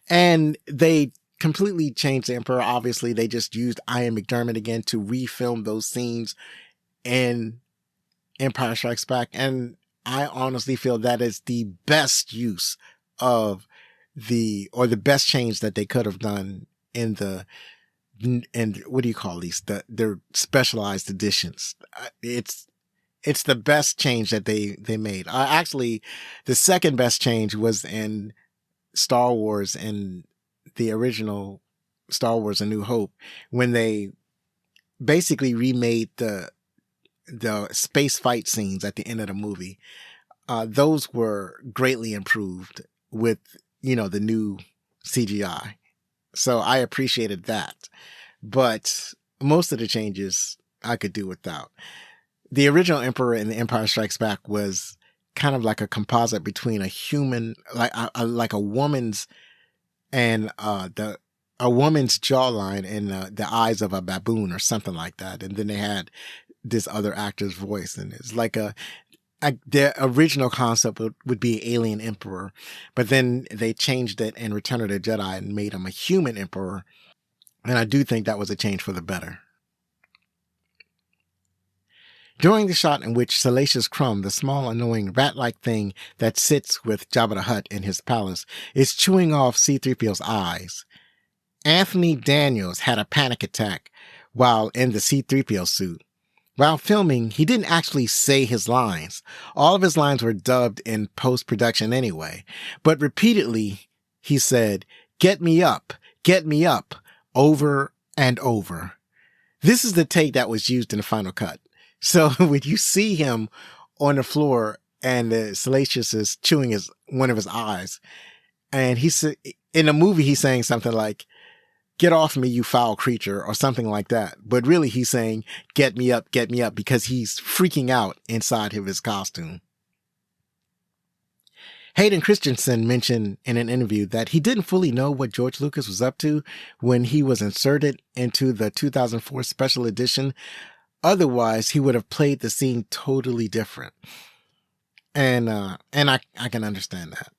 And they completely changed the Emperor. Obviously, they just used Ian McDiarmid again to refilm those scenes in Empire Strikes Back. And I honestly feel that is the best use of the best change that they could have done in what do you call these? Their specialized editions. It's the best change that they made. Actually, the second best change was in Star Wars, in the original Star Wars A New Hope, when they basically remade the space fight scenes at the end of the movie. Those were greatly improved with, the new CGI. So I appreciated that. But most of the changes I could do without. The original Emperor in The Empire Strikes Back was kind of like a composite between a human, like a woman's, and a woman's jawline and the eyes of a baboon or something like that. And then they had this other actor's voice, and it's like the original concept would be Alien Emperor, but then they changed it in Return of the Jedi and made him a human emperor. And I do think that was a change for the better. During the shot in which Salacious Crumb, the small, annoying, rat-like thing that sits with Jabba the Hutt in his palace, is chewing off C-3PO's eyes, Anthony Daniels had a panic attack while in the C-3PO suit. While filming, he didn't actually say his lines. All of his lines were dubbed in post-production anyway. But repeatedly, he said, get me up, over and over. This is the take that was used in the final cut. So when you see him on the floor and Salacious is chewing one of his eyes, and in the movie, he's saying something like, get off me, you foul creature, or something like that. But really, he's saying, get me up, because he's freaking out inside of his costume. Hayden Christensen mentioned in an interview that he didn't fully know what George Lucas was up to when he was inserted into the 2004 special edition. Otherwise, he would have played the scene totally different. And I can understand that.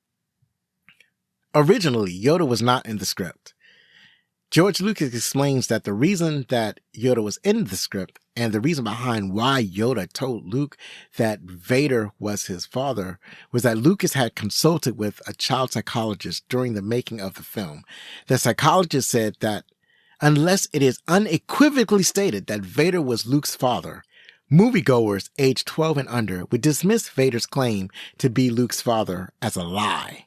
Originally, Yoda was not in the script. George Lucas explains that the reason that Yoda was in the script and the reason behind why Yoda told Luke that Vader was his father was that Lucas had consulted with a child psychologist during the making of the film. The psychologist said that unless it is unequivocally stated that Vader was Luke's father, moviegoers aged 12 and under would dismiss Vader's claim to be Luke's father as a lie.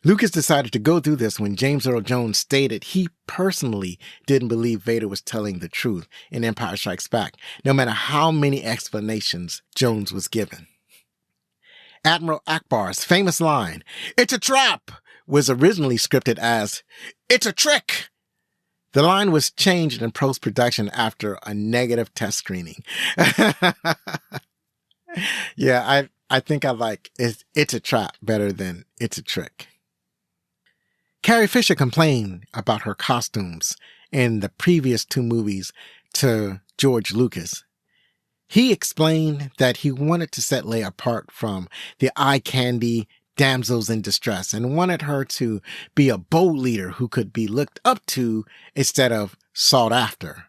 Lucas decided to go through this when James Earl Jones stated he personally didn't believe Vader was telling the truth in Empire Strikes Back, no matter how many explanations Jones was given. Admiral Akbar's famous line, "It's a trap," was originally scripted as, "It's a trick." The line was changed in post-production after a negative test screening. Yeah, I think I like it's a trap better than it's a trick. Carrie Fisher complained about her costumes in the previous two movies to George Lucas. He explained that he wanted to set Leia apart from the eye candy damsels in distress and wanted her to be a bold leader who could be looked up to instead of sought after.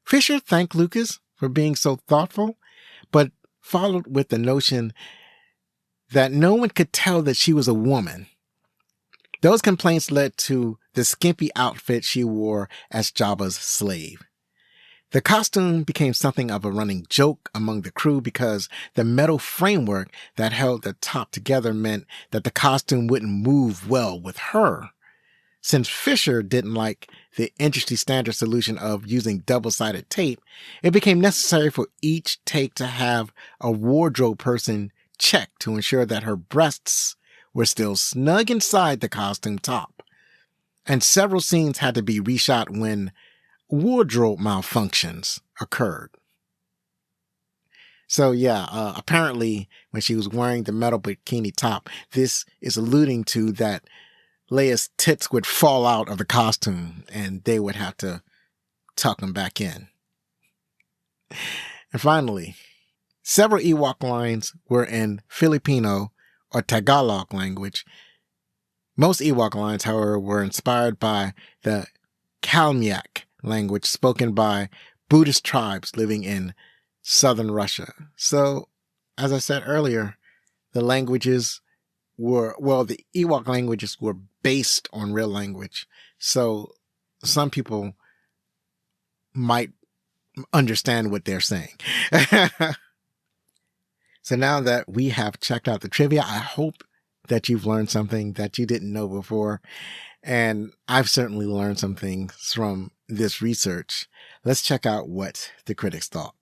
Fisher thanked Lucas for being so thoughtful, but followed with the notion that no one could tell that she was a woman. Those complaints led to the skimpy outfit she wore as Jabba's slave. The costume became something of a running joke among the crew because the metal framework that held the top together meant that the costume wouldn't move well with her. Since Fisher didn't like the industry standard solution of using double-sided tape, it became necessary for each take to have a wardrobe person check to ensure that her breasts were still snug inside the costume top. And several scenes had to be reshot when wardrobe malfunctions occurred. So yeah, apparently when she was wearing the metal bikini top, this is alluding to that Leia's tits would fall out of the costume and they would have to tuck them back in. And finally, several Ewok lines were in Filipino or Tagalog language. Most Ewok lines, however, were inspired by the Kalmyk language spoken by Buddhist tribes living in southern Russia. So, as I said earlier, the Ewok languages were based on real language. So, some people might understand what they're saying. So now that we have checked out the trivia, I hope that you've learned something that you didn't know before. And I've certainly learned some things from this research. Let's check out what the critics thought.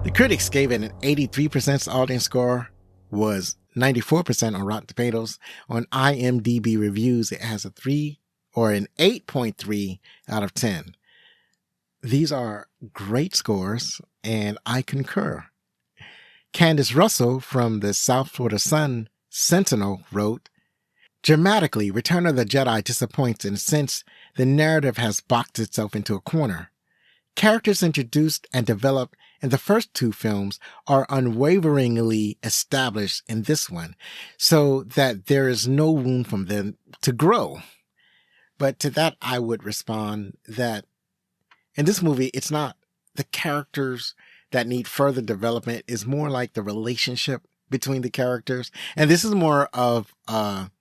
The critics gave it an 83% audience score, was 94% on Rotten Tomatoes. On IMDb reviews, it has an 8.3 out of 10. These are great scores, and I concur. Candace Russell from the South Florida Sun Sentinel wrote, "Dramatically, Return of the Jedi disappoints in a sense the narrative has boxed itself into a corner. Characters introduced and developed in the first two films are unwaveringly established in this one, so that there is no room for them to grow." But to that, I would respond that in this movie, it's not the characters that need further development. It's more like the relationship between the characters. And this is more of a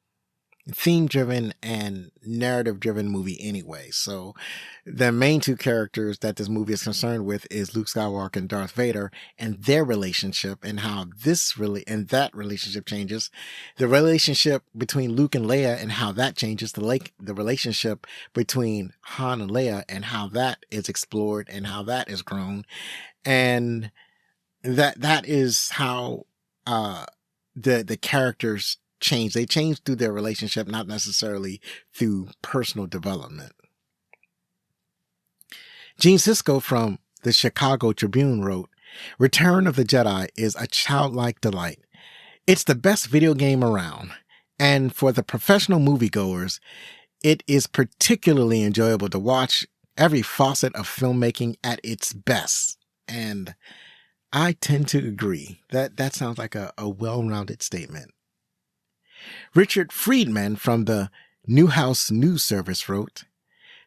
theme-driven and narrative-driven movie anyway. So the main two characters that this movie is concerned with is Luke Skywalker and Darth Vader and their relationship and how that relationship changes. The relationship between Luke and Leia and how that changes. The relationship between Han and Leia and how that is explored and how that is grown. And that is how the characters change. They change through their relationship, not necessarily through personal development. Gene Sisco from the Chicago Tribune wrote, "Return of the Jedi is a childlike delight. It's the best video game around. And for the professional moviegoers, it is particularly enjoyable to watch every facet of filmmaking at its best." And I tend to agree. That sounds like a well-rounded statement. Richard Friedman from the Newhouse News Service wrote,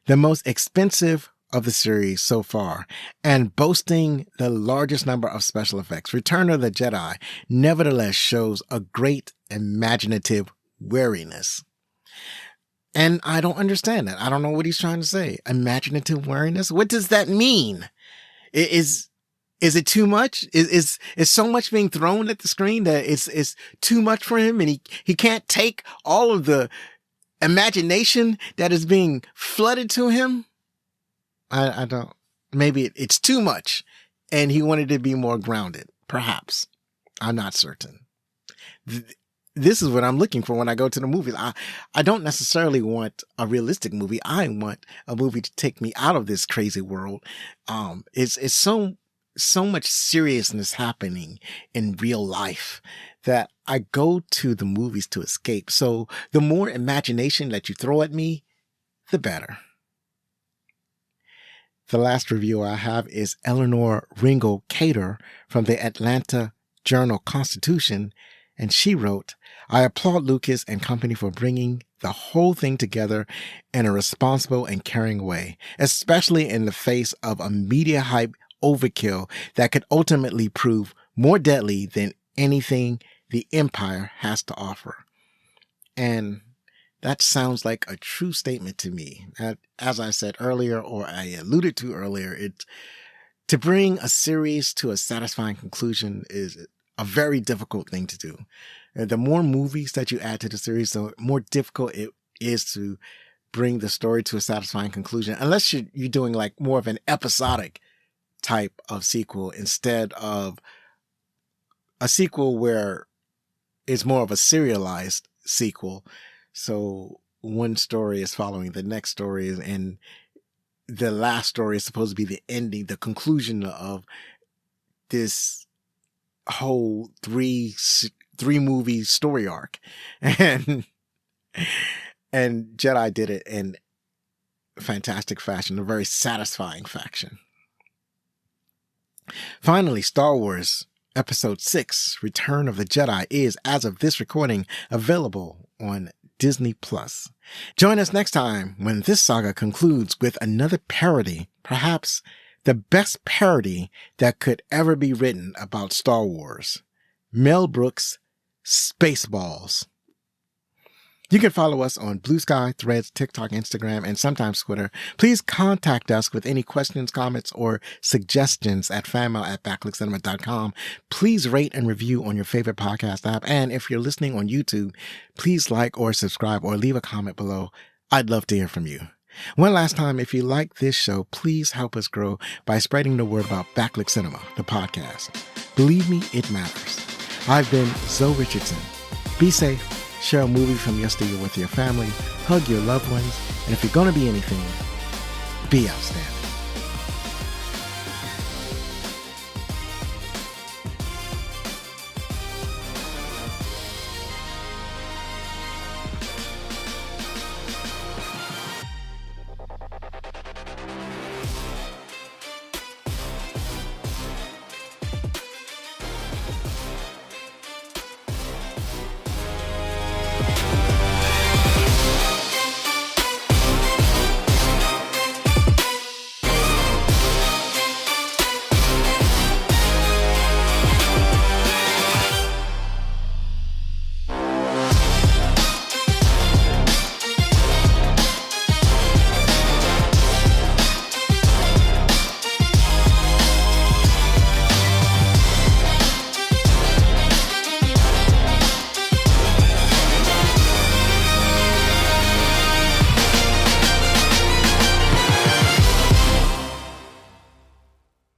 the most expensive of the series so far, and boasting the largest number of special effects, Return of the Jedi nevertheless shows a great imaginative wariness. And I don't understand that. I don't know what he's trying to say. Imaginative wariness? What does that mean? Is it too much? Is so much being thrown at the screen that it's too much for him, and he can't take all of the imagination that is being flooded to him? I don't. Maybe it's too much, and he wanted to be more grounded. Perhaps. I'm not certain. This is what I'm looking for when I go to the movies. I don't necessarily want a realistic movie. I want a movie to take me out of this crazy world. It's so much seriousness happening in real life that I go to the movies to escape. So the more imagination that you throw at me, the better. The last review I have is Eleanor Ringo Cater from the Atlanta Journal-Constitution, and she wrote, I applaud Lucas and company for bringing the whole thing together in a responsible and caring way, especially in the face of a media hype overkill that could ultimately prove more deadly than anything the Empire has to offer. And that sounds like a true statement to me. As I said earlier, or I alluded to earlier, to bring a series to a satisfying conclusion is a very difficult thing to do. The more movies that you add to the series, the more difficult it is to bring the story to a satisfying conclusion, unless you're doing like more of an episodic type of sequel instead of a sequel where it's more of a serialized sequel. So one story is following the next story, and the last story is supposed to be the ending, the conclusion of this whole three movie story arc. And Jedi did it in fantastic fashion, a very satisfying fashion. Finally, Star Wars Episode 6, Return of the Jedi, is, as of this recording, available on Disney+. Join us next time when this saga concludes with another parody, perhaps the best parody that could ever be written about Star Wars. Mel Brooks' Spaceballs. You can follow us on Blue Sky, Threads, TikTok, Instagram, and sometimes Twitter. Please contact us with any questions, comments, or suggestions at fanmail@backlickcinema.com. Please rate and review on your favorite podcast app. And if you're listening on YouTube, please like or subscribe or leave a comment below. I'd love to hear from you. One last time, if you like this show, please help us grow by spreading the word about Backlick Cinema, the podcast. Believe me, it matters. I've been Zoe Richardson. Be safe. Share a movie from yesteryear with your family, hug your loved ones, and if you're going to be anything, be outstanding.